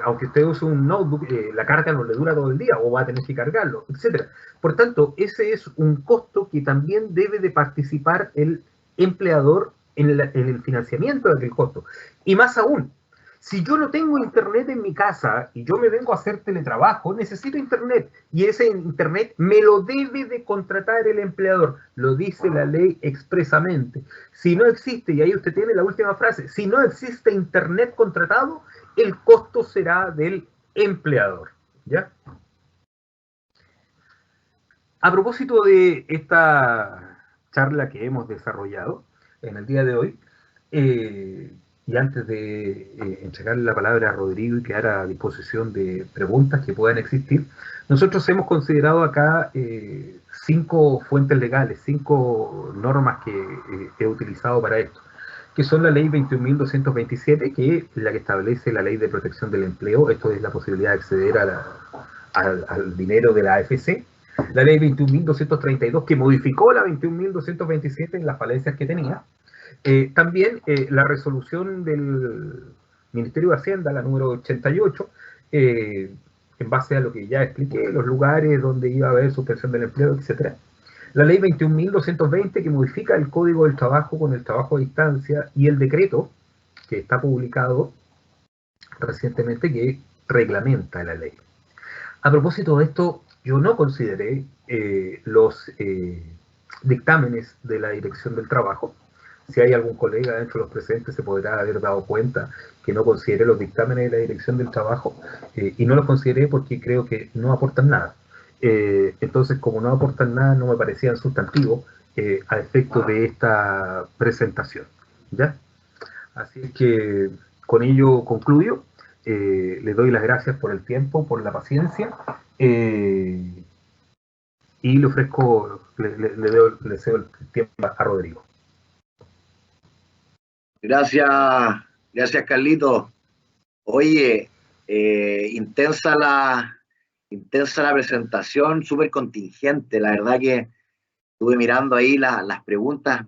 Speaker 4: Aunque usted use un notebook, la carga no le dura todo el día o va a tener que cargarlo, etc. Por tanto, ese es un costo que también debe de participar el empleador en el financiamiento de aquel costo. Y más aún, Si yo no tengo internet en mi casa y yo me vengo a hacer teletrabajo, necesito internet. Y ese internet me lo debe de contratar el empleador. Lo dice la ley expresamente. Si no existe, y ahí usted tiene la última frase, si no existe internet contratado, el costo será del empleador. ¿Ya? A propósito de esta charla que hemos desarrollado en el día de hoy, y antes de entregarle la palabra a Rodrigo y quedar a disposición de preguntas que puedan existir, nosotros hemos considerado acá 5 fuentes legales, 5 normas que he utilizado para esto, que son la ley 21.227, que es la que establece la ley de protección del empleo. Esto es la posibilidad de acceder al dinero de la AFC. La ley 21.232, que modificó la 21.227 en las falencias que tenía. También la resolución del Ministerio de Hacienda, la número 88, en base a lo que ya expliqué, los lugares donde iba a haber suspensión del empleo, etc. La ley 21.220, que modifica el Código del Trabajo con el trabajo a distancia, y el decreto, que está publicado recientemente, que reglamenta la ley. A propósito de esto, yo no consideré los dictámenes de la Dirección del Trabajo. Si hay algún colega dentro de los presentes se podrá haber dado cuenta que no consideré los dictámenes de la Dirección del Trabajo, y no los consideré porque creo que no aportan nada. Entonces, como no aportan nada, no me parecían sustantivos a efecto de esta presentación. ¿Ya? Así que con ello concluyo. Le doy las gracias por el tiempo, por la paciencia, y le ofrezco, le cedo el tiempo a Rodrigo.
Speaker 1: Gracias Carlito. Oye, intensa la presentación, súper contingente. La verdad que estuve mirando ahí las preguntas,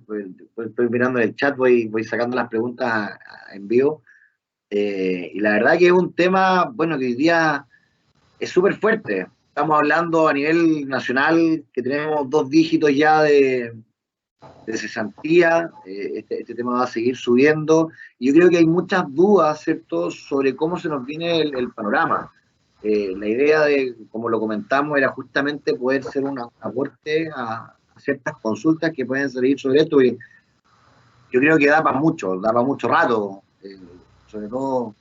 Speaker 1: estoy mirando en el chat, voy sacando las preguntas en vivo. Y la verdad que es un tema, bueno, que hoy día es súper fuerte. Estamos hablando a nivel nacional que tenemos 2 dígitos ya de cesantía. Este tema va a seguir subiendo. Y yo creo que hay muchas dudas, ¿cierto?, sobre cómo se nos viene el panorama. La idea de, como lo comentamos, era justamente poder ser un aporte a ciertas consultas que pueden salir sobre esto. Y yo creo que da para mucho rato. Sobre todo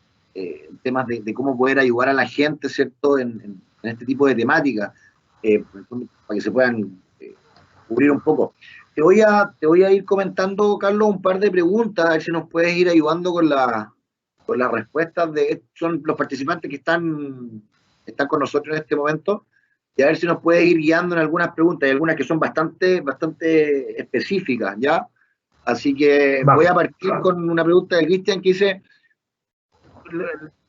Speaker 1: temas de cómo poder ayudar a la gente, ¿cierto?, en este tipo de temáticas, para que se puedan cubrir un poco. Te voy a ir comentando, Carlos, un par de preguntas, a ver si nos puedes ir ayudando con las respuestas. Son los participantes que están con nosotros en este momento, y a ver si nos puedes ir guiando en algunas preguntas. Hay algunas que son bastante específicas, ¿ya? Así que voy a partir con una pregunta de Cristian que dice,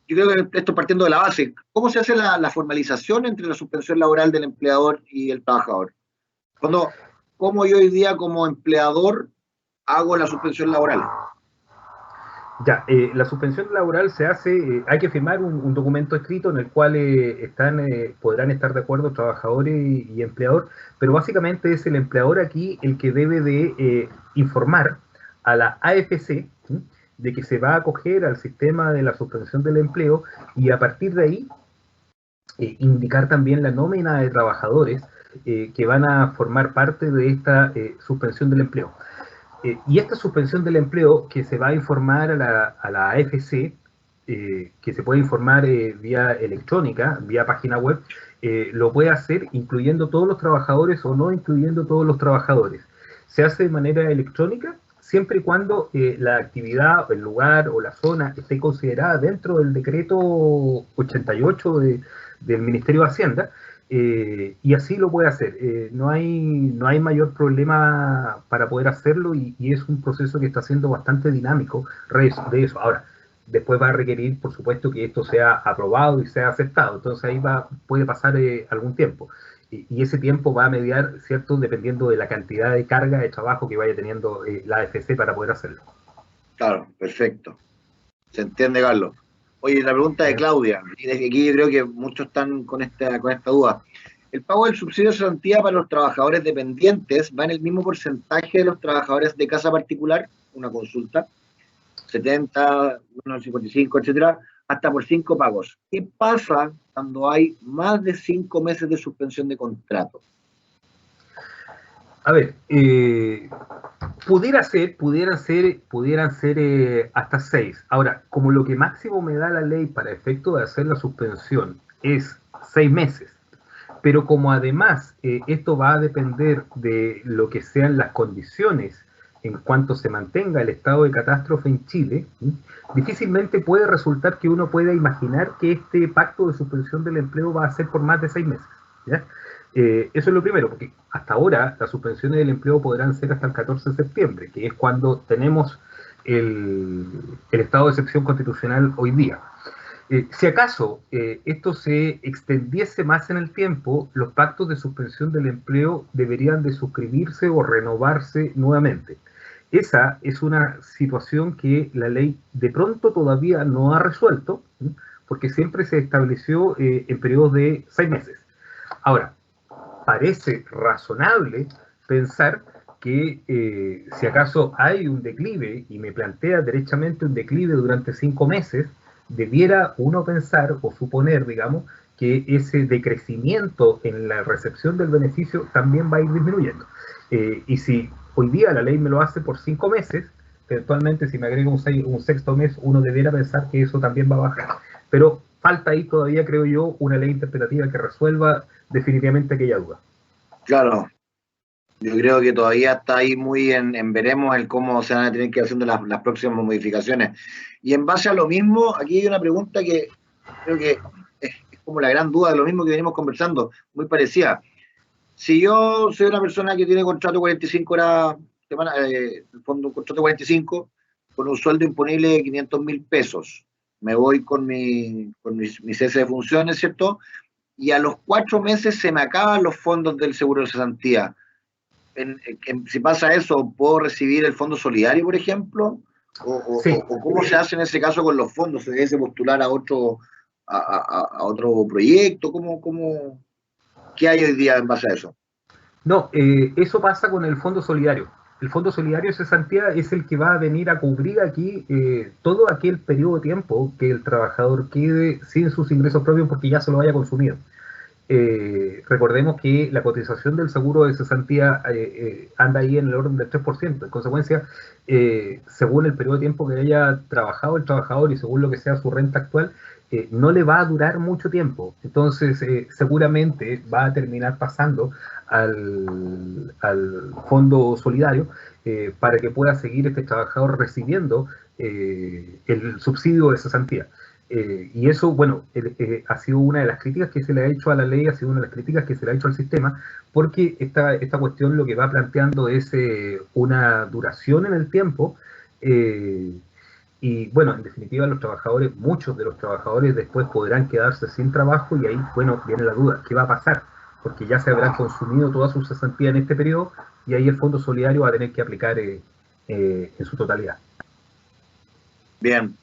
Speaker 1: yo creo que esto partiendo de la base, ¿cómo se hace la formalización entre la suspensión laboral del empleador y el trabajador? ¿Cómo yo hoy día como empleador hago la suspensión laboral?
Speaker 4: Ya, la suspensión laboral se hace, hay que firmar un documento escrito en el cual podrán estar de acuerdo trabajadores y empleador, pero básicamente es el empleador aquí el que debe de informar a la AFC, ¿sí?, de que se va a acoger al sistema de la suspensión del empleo, y a partir de ahí indicar también la nómina de trabajadores que van a formar parte de esta suspensión del empleo. Y esta suspensión del empleo que se va a informar a la AFC, que se puede informar vía electrónica, vía página web, lo puede hacer incluyendo todos los trabajadores o no incluyendo todos los trabajadores. Se hace de manera electrónica siempre y cuando la actividad, el lugar o la zona esté considerada dentro del decreto 88 del Ministerio de Hacienda. Y así lo puede hacer. No hay mayor problema para poder hacerlo, y es un proceso que está siendo bastante dinámico de eso. Ahora, después va a requerir, por supuesto, que esto sea aprobado y sea aceptado. Entonces ahí puede pasar algún tiempo. Y ese tiempo va a mediar, ¿cierto?, dependiendo de la cantidad de carga de trabajo que vaya teniendo la AFC para poder hacerlo.
Speaker 1: Claro, perfecto. Se entiende, Carlos. Oye, la pregunta de Claudia, y desde aquí yo creo que muchos están con esta duda. ¿El pago del subsidio de cesantía para los trabajadores dependientes va en el mismo porcentaje de los trabajadores de casa particular? Una consulta. 70, bueno, 55, etcétera, hasta por 5 pagos. ¿Qué pasa cuando hay más de 5 meses de suspensión de contrato?
Speaker 4: A ver, pudieran ser hasta 6. Ahora, como lo que máximo me da la ley para efecto de hacer la suspensión es 6 meses, pero como además esto va a depender de lo que sean las condiciones en cuanto se mantenga el estado de catástrofe en Chile, difícilmente puede resultar que uno pueda imaginar que este pacto de suspensión del empleo va a ser por más de 6 meses. ¿Ya? Eso es lo primero, porque hasta ahora las suspensiones del empleo podrán ser hasta el 14 de septiembre, que es cuando tenemos el estado de excepción constitucional hoy día. Si acaso esto se extendiese más en el tiempo, los pactos de suspensión del empleo deberían de suscribirse o renovarse nuevamente. Esa es una situación que la ley de pronto todavía no ha resuelto, porque siempre se estableció en periodos de 6 meses. Ahora, parece razonable pensar que si acaso hay un declive, y me plantea derechamente un declive durante 5 meses, debiera uno pensar o suponer, digamos, que ese decrecimiento en la recepción del beneficio también va a ir disminuyendo. Y si hoy día la ley me lo hace por 5 meses, eventualmente si me agrega un sexto mes, uno debiera pensar que eso también va a bajar. Pero falta ahí todavía, creo yo, una ley interpretativa que resuelva definitivamente aquella duda.
Speaker 1: Claro, yo creo que todavía está ahí muy en veremos el cómo se van a tener que ir haciendo las próximas modificaciones. Y en base a lo mismo, aquí hay una pregunta que creo que es como la gran duda de lo mismo que venimos conversando, muy parecida. Si yo soy una persona que tiene contrato 45 horas, semana, el fondo contrato 45, con un sueldo imponible de 500.000 pesos, me voy con mi cese de funciones, ¿cierto? Y a los 4 meses se me acaban los fondos del seguro de cesantía. Si pasa eso, ¿puedo recibir el fondo solidario, por ejemplo?
Speaker 4: Sí.
Speaker 1: ¿O cómo se hace en ese caso con los fondos? ¿Se debe postular a otro proyecto? ¿Qué hay hoy día en base a eso?
Speaker 4: No, eso pasa con el Fondo Solidario. El Fondo Solidario de Cesantía es el que va a venir a cubrir aquí todo aquel periodo de tiempo que el trabajador quede sin sus ingresos propios porque ya se lo haya consumido. Recordemos que la cotización del seguro de cesantía anda ahí en el orden del 3%. En consecuencia, según el periodo de tiempo que haya trabajado el trabajador y según lo que sea su renta actual, no le va a durar mucho tiempo. Entonces, seguramente va a terminar pasando al fondo solidario para que pueda seguir este trabajador recibiendo el subsidio de cesantía. Y eso, bueno, ha sido una de las críticas que se le ha hecho a la ley, ha sido una de las críticas que se le ha hecho al sistema, porque esta cuestión lo que va planteando es una duración en el tiempo, y bueno, en definitiva los trabajadores, muchos de los trabajadores después podrán quedarse sin trabajo y ahí, bueno, viene la duda, ¿qué va a pasar? Porque ya se habrán consumido toda su cesantía en este periodo y ahí el Fondo Solidario va a tener que aplicar en su totalidad.
Speaker 1: Bien.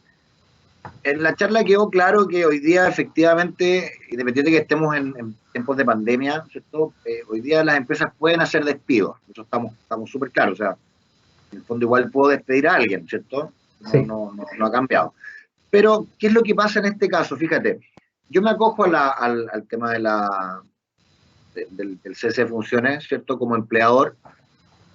Speaker 1: En la charla quedó claro que hoy día efectivamente, independiente de que estemos en tiempos de pandemia, ¿cierto? Hoy día las empresas pueden hacer despidos, eso estamos súper claros, o sea, en el fondo igual puedo despedir a alguien, ¿cierto?
Speaker 4: Sí.
Speaker 1: No ha cambiado. Pero, ¿qué es lo que pasa en este caso? Fíjate, yo me acojo al tema del cese de funciones, ¿cierto? Como empleador,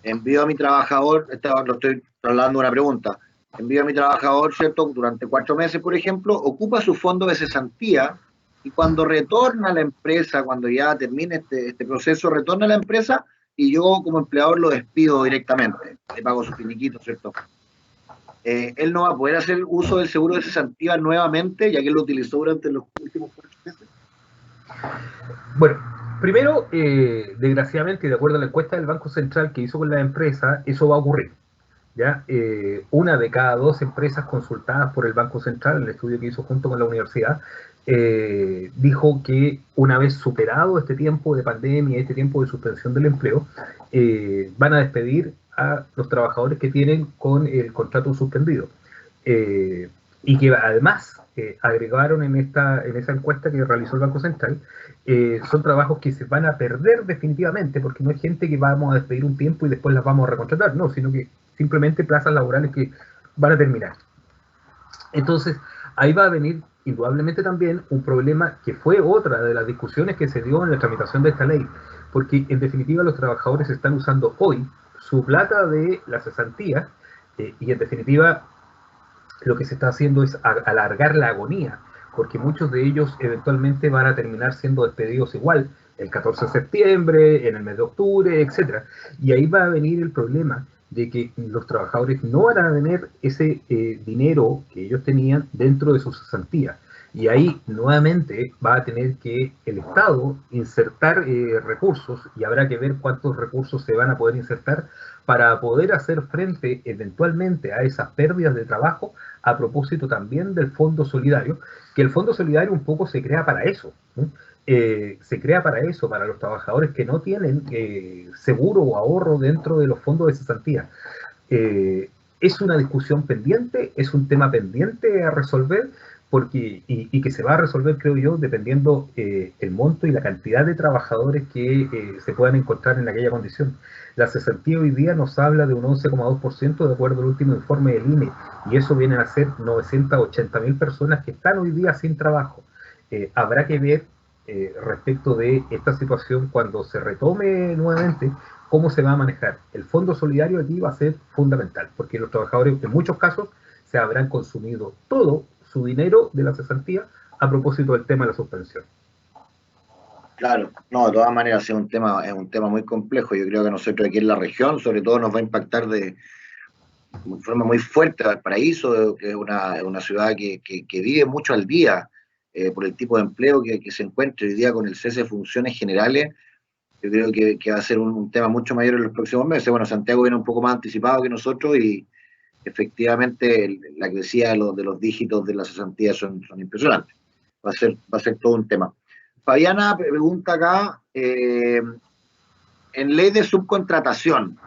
Speaker 1: envío a mi trabajador, lo estoy trasladando una pregunta, envío a mi trabajador, ¿cierto? Durante 4 meses, por ejemplo, ocupa su fondo de cesantía y cuando retorna a la empresa, cuando ya termine este proceso, retorna a la empresa y yo como empleador lo despido directamente, le pago su finiquito, ¿cierto? Él no va a poder hacer uso del seguro de cesantía nuevamente, ya que él lo utilizó durante los últimos 4 meses.
Speaker 4: Bueno, primero, desgraciadamente, de acuerdo a la encuesta del Banco Central que hizo con la empresa, eso va a ocurrir. ¿Ya? Una de cada 2 empresas consultadas por el Banco Central, el estudio que hizo junto con la universidad, dijo que una vez superado este tiempo de pandemia, este tiempo de suspensión del empleo, van a despedir a los trabajadores que tienen con el contrato suspendido. Y que además agregaron en esa encuesta que realizó el Banco Central, son trabajos que se van a perder definitivamente, porque no es gente que vamos a despedir un tiempo y después las vamos a recontratar, no, sino que simplemente plazas laborales que van a terminar. Entonces, ahí va a venir indudablemente también un problema que fue otra de las discusiones que se dio en la tramitación de esta ley, porque en definitiva los trabajadores están usando hoy su plata de la cesantía y en definitiva lo que se está haciendo es alargar la agonía, porque muchos de ellos eventualmente van a terminar siendo despedidos igual el 14 de septiembre, en el mes de octubre, etcétera. Y ahí va a venir el problema de que los trabajadores no van a tener ese dinero que ellos tenían dentro de su cesantía. Y ahí nuevamente va a tener que el Estado insertar recursos, y habrá que ver cuántos recursos se van a poder insertar para poder hacer frente eventualmente a esas pérdidas de trabajo, a propósito también del Fondo Solidario, que el Fondo Solidario un poco se crea para eso, ¿no? Se crea para eso, para los trabajadores que no tienen seguro o ahorro dentro de los fondos de cesantía. Es una discusión pendiente, es un tema pendiente a resolver, porque, y que se va a resolver, creo yo, dependiendo el monto y la cantidad de trabajadores que se puedan encontrar en aquella condición. La cesantía hoy día nos habla de un 11,2% de acuerdo al último informe del INE, y eso viene a ser 980.000 personas que están hoy día sin trabajo. Habrá que ver respecto de esta situación cuando se retome nuevamente cómo se va a manejar. El Fondo Solidario aquí va a ser fundamental, porque los trabajadores en muchos casos se habrán consumido todo su dinero de la cesantía a propósito del tema de la suspensión.
Speaker 1: Claro, no, de todas maneras es un tema muy complejo. Yo creo que nosotros aquí en la región, sobre todo, nos va a impactar de forma muy fuerte Valparaíso, que es una ciudad que vive mucho al día por el tipo de empleo que se encuentra hoy día con el cese de funciones generales. Yo creo que va a ser un tema mucho mayor en los próximos meses. Bueno, Santiago viene un poco más anticipado que nosotros y efectivamente la crecida de los dígitos de la cesantía son impresionantes. Va a ser todo un tema. Fabiana pregunta acá, en ley de subcontratación,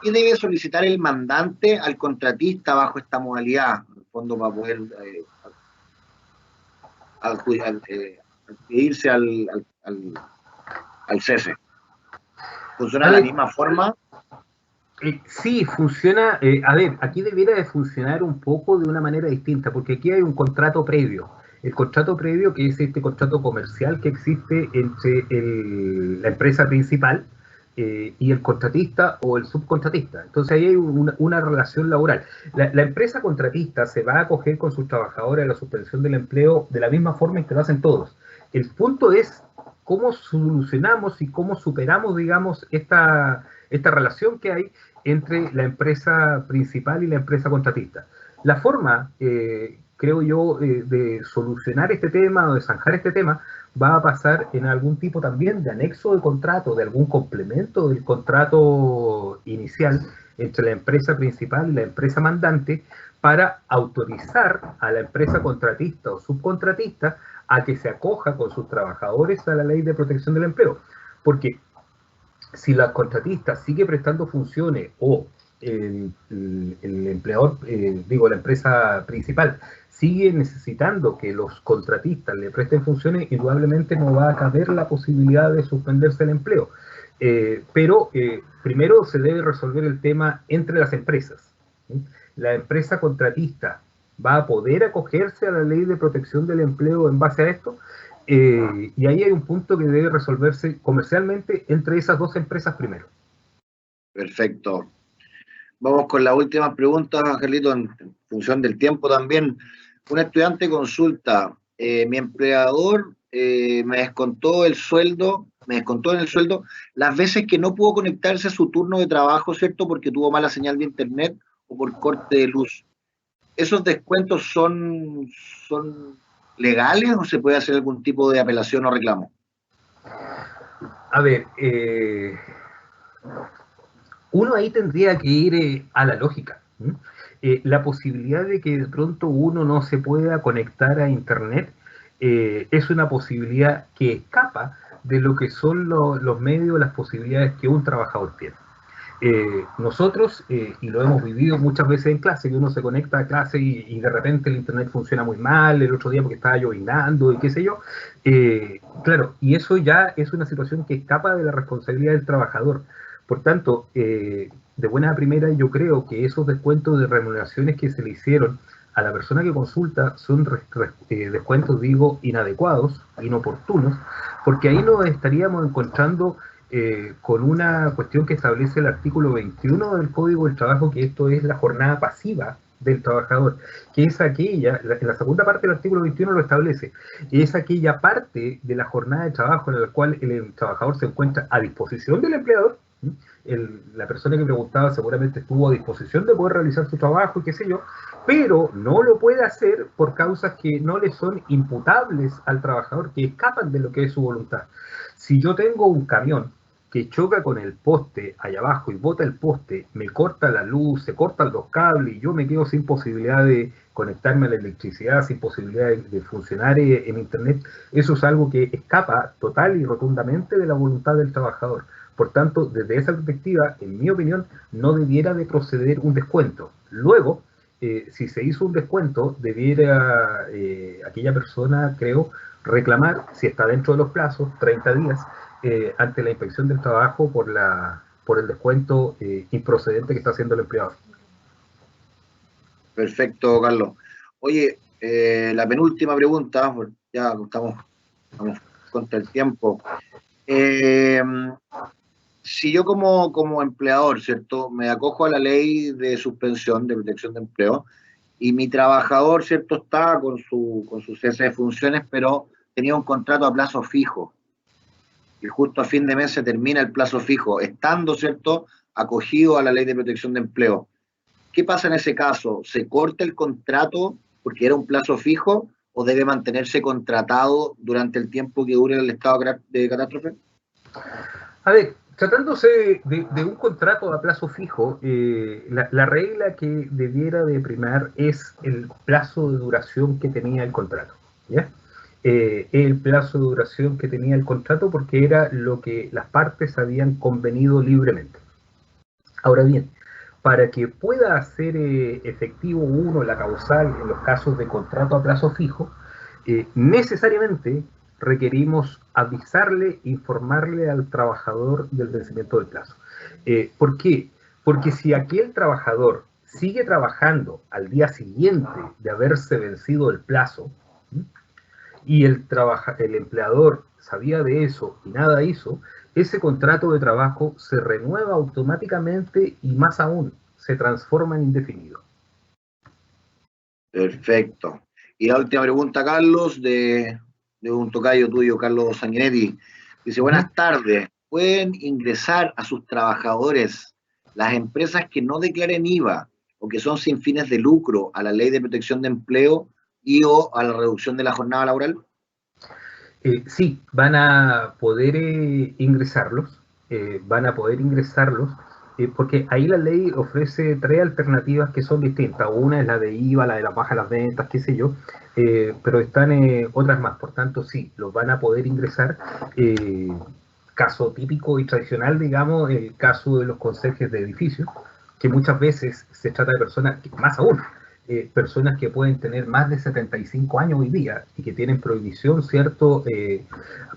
Speaker 1: ¿qué debe solicitar el mandante al contratista bajo esta modalidad? En el fondo, para poder irse al cese. ¿Funciona de la misma forma?
Speaker 4: Sí, funciona. A ver, aquí debiera de funcionar un poco de una manera distinta, porque aquí hay un contrato previo. El contrato previo, que es este contrato comercial que existe entre la empresa principal y el contratista o el subcontratista. Entonces ahí hay una relación laboral. La empresa contratista se va a acoger con sus trabajadores a la suspensión del empleo de la misma forma en que lo hacen todos. El punto es cómo solucionamos y cómo superamos, digamos, esta relación que hay entre la empresa principal y la empresa contratista. La forma, creo yo, de solucionar este tema o de zanjar este tema va a pasar en algún tipo también de anexo de contrato, de algún complemento del contrato inicial entre la empresa principal y la empresa mandante para autorizar a la empresa contratista o subcontratista a que se acoja con sus trabajadores a la ley de protección del empleo. Porque si la contratista sigue prestando funciones o el empleador, la empresa principal, sigue necesitando que los contratistas le presten funciones, indudablemente no va a caber la posibilidad de suspenderse el empleo. Pero primero se debe resolver el tema entre las empresas. La empresa contratista va a poder acogerse a la ley de protección del empleo en base a esto. Y ahí hay un punto que debe resolverse comercialmente entre esas dos empresas primero.
Speaker 1: Perfecto. Vamos con la última pregunta, Angelito, en función del tiempo también. Un estudiante consulta, mi empleador me descontó en el sueldo las veces que no pudo conectarse a su turno de trabajo, ¿cierto? Porque tuvo mala señal de internet o por corte de luz. ¿Esos descuentos son legales o se puede hacer algún tipo de apelación o reclamo?
Speaker 4: A ver, uno ahí tendría que ir a la lógica. La posibilidad de que de pronto uno no se pueda conectar a internet es una posibilidad que escapa de lo que son los medios, las posibilidades que un trabajador tiene. Nosotros, y lo hemos vivido muchas veces en clase, que uno se conecta a clase y de repente el internet funciona muy mal, el otro día porque estaba llovinando y qué sé yo. Claro, y eso ya es una situación que escapa de la responsabilidad del trabajador. Por tanto, de buena primera yo creo que esos descuentos de remuneraciones que se le hicieron a la persona que consulta son descuentos, digo, inadecuados, inoportunos, porque ahí nos estaríamos encontrando con una cuestión que establece el artículo 21 del Código del Trabajo, que esto es la jornada pasiva del trabajador, que es aquella, en la segunda parte del artículo 21 lo establece, es aquella parte de la jornada de trabajo en la cual el trabajador se encuentra a disposición del empleador. La persona que preguntaba seguramente estuvo a disposición de poder realizar su trabajo y qué sé yo, pero no lo puede hacer por causas que no le son imputables al trabajador, que escapan de lo que es su voluntad. Si yo tengo un camión que choca con el poste allá abajo y bota el poste, me corta la luz, se cortan los cables y yo me quedo sin posibilidad de conectarme a la electricidad, sin posibilidad de funcionar en internet, eso es algo que escapa total y rotundamente de la voluntad del trabajador. Por tanto, desde esa perspectiva, en mi opinión, no debiera de proceder un descuento. Luego, si se hizo un descuento, debiera aquella persona, creo, reclamar, si está dentro de los plazos, 30 días, ante la inspección del trabajo por el descuento improcedente que está haciendo el empleador.
Speaker 1: Perfecto, Carlos. Oye, la penúltima pregunta, ya estamos contra el tiempo. Si yo como empleador, ¿cierto?, me acojo a la ley de suspensión de protección de empleo y mi trabajador, ¿cierto?, está con su cese de funciones, pero tenía un contrato a plazo fijo y justo a fin de mes se termina el plazo fijo, estando, ¿cierto?, acogido a la ley de protección de empleo. ¿Qué pasa en ese caso? ¿Se corta el contrato porque era un plazo fijo o debe mantenerse contratado durante el tiempo que dure el estado de catástrofe?
Speaker 4: A ver, tratándose de un contrato a plazo fijo, la regla que debiera de primar es el plazo de duración que tenía el contrato, ¿ya? El plazo de duración que tenía el contrato porque era lo que las partes habían convenido libremente. Ahora bien, para que pueda ser efectivo uno la causal en los casos de contrato a plazo fijo, necesariamente requerimos avisarle, informarle al trabajador del vencimiento del plazo. ¿Por qué? Porque si aquel trabajador sigue trabajando al día siguiente de haberse vencido el plazo, ¿sí?, y el empleador sabía de eso y nada hizo, ese contrato de trabajo se renueva automáticamente y más aún, se transforma en indefinido.
Speaker 1: Perfecto. Y la última pregunta, Carlos, de un tocayo tuyo, Carlos Sanguinetti. Dice, buenas tardes. ¿Pueden ingresar a sus trabajadores las empresas que no declaren IVA o que son sin fines de lucro a la ley de protección de empleo y o a la reducción de la jornada laboral?
Speaker 4: Sí, van a poder ingresarlos, porque ahí la ley ofrece tres alternativas que son distintas. Una es la de IVA, la de la baja de las ventas, qué sé yo, pero están otras más. Por tanto, sí, los van a poder ingresar. Caso típico y tradicional, digamos, el caso de los conserjes de edificios, que muchas veces se trata de personas, más aún, personas que pueden tener más de 75 años hoy día y que tienen prohibición, ¿cierto?,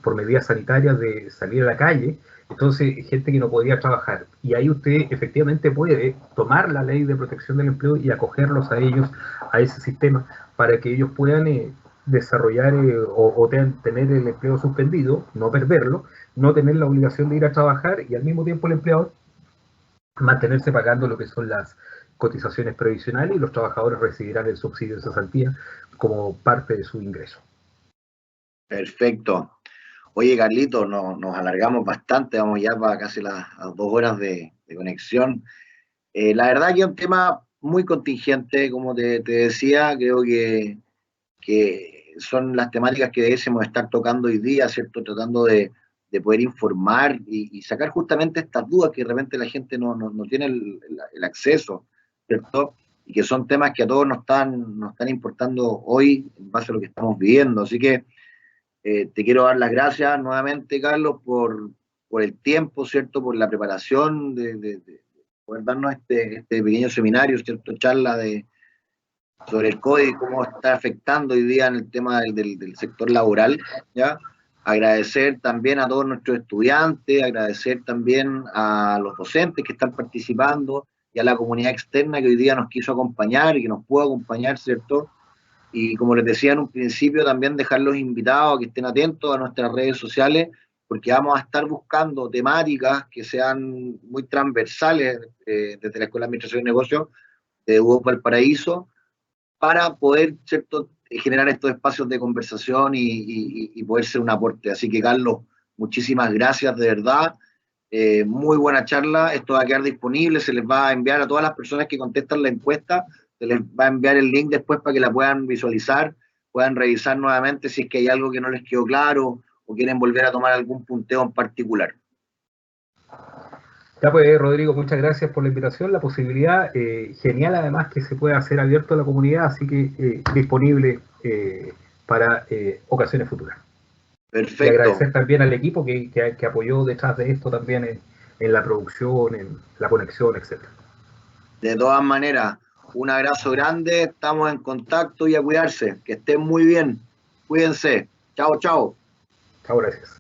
Speaker 4: por medidas sanitarias de salir a la calle, entonces gente que no podía trabajar. Y ahí usted efectivamente puede tomar la ley de protección del empleo y acogerlos a ellos, a ese sistema, para que ellos puedan desarrollar o tener el empleo suspendido, no perderlo, no tener la obligación de ir a trabajar y al mismo tiempo el empleador mantenerse pagando lo que son las cotizaciones previsionales y los trabajadores recibirán el subsidio de cesantía como parte de su ingreso.
Speaker 1: Perfecto. Oye, Carlito, nos alargamos bastante, vamos ya para casi las 2 horas de conexión. La verdad que es un tema muy contingente, como te decía, creo que son las temáticas que debemos estar tocando hoy día, ¿cierto? Tratando de poder informar y sacar justamente estas dudas que de repente la gente no tiene el acceso, ¿cierto? Y que son temas que a todos nos están importando hoy en base a lo que estamos viviendo. Así que te quiero dar las gracias nuevamente, Carlos, por el tiempo, ¿cierto? Por la preparación de poder darnos este pequeño seminario, ¿cierto? Charla sobre el código y cómo está afectando hoy día en el tema del sector laboral, ¿ya? Agradecer también a todos nuestros estudiantes, agradecer también a los docentes que están participando y a la comunidad externa que hoy día nos quiso acompañar y que nos pudo acompañar, ¿cierto? Y como les decía en un principio, también dejarlos invitados a que estén atentos a nuestras redes sociales, porque vamos a estar buscando temáticas que sean muy transversales desde la Escuela de Administración y Negocios de UOC Valparaíso, para poder, ¿cierto?, generar estos espacios de conversación y poder ser un aporte. Así que, Carlos, muchísimas gracias, de verdad. Muy buena charla. Esto va a quedar disponible, se les va a enviar a todas las personas que contestan la encuesta, se les va a enviar el link después para que la puedan visualizar, puedan revisar nuevamente si es que hay algo que no les quedó claro o quieren volver a tomar algún punteo en particular.
Speaker 4: Ya pues, Rodrigo, muchas gracias por la invitación, la posibilidad, genial además que se pueda hacer abierto a la comunidad, así que disponible para ocasiones futuras.
Speaker 1: Perfecto.
Speaker 4: Y agradecer también al equipo que apoyó detrás de esto también en la producción, en la conexión, etc.
Speaker 1: De todas maneras, un abrazo grande, estamos en contacto y a cuidarse. Que estén muy bien. Cuídense. Chao, chao.
Speaker 4: Chao, gracias.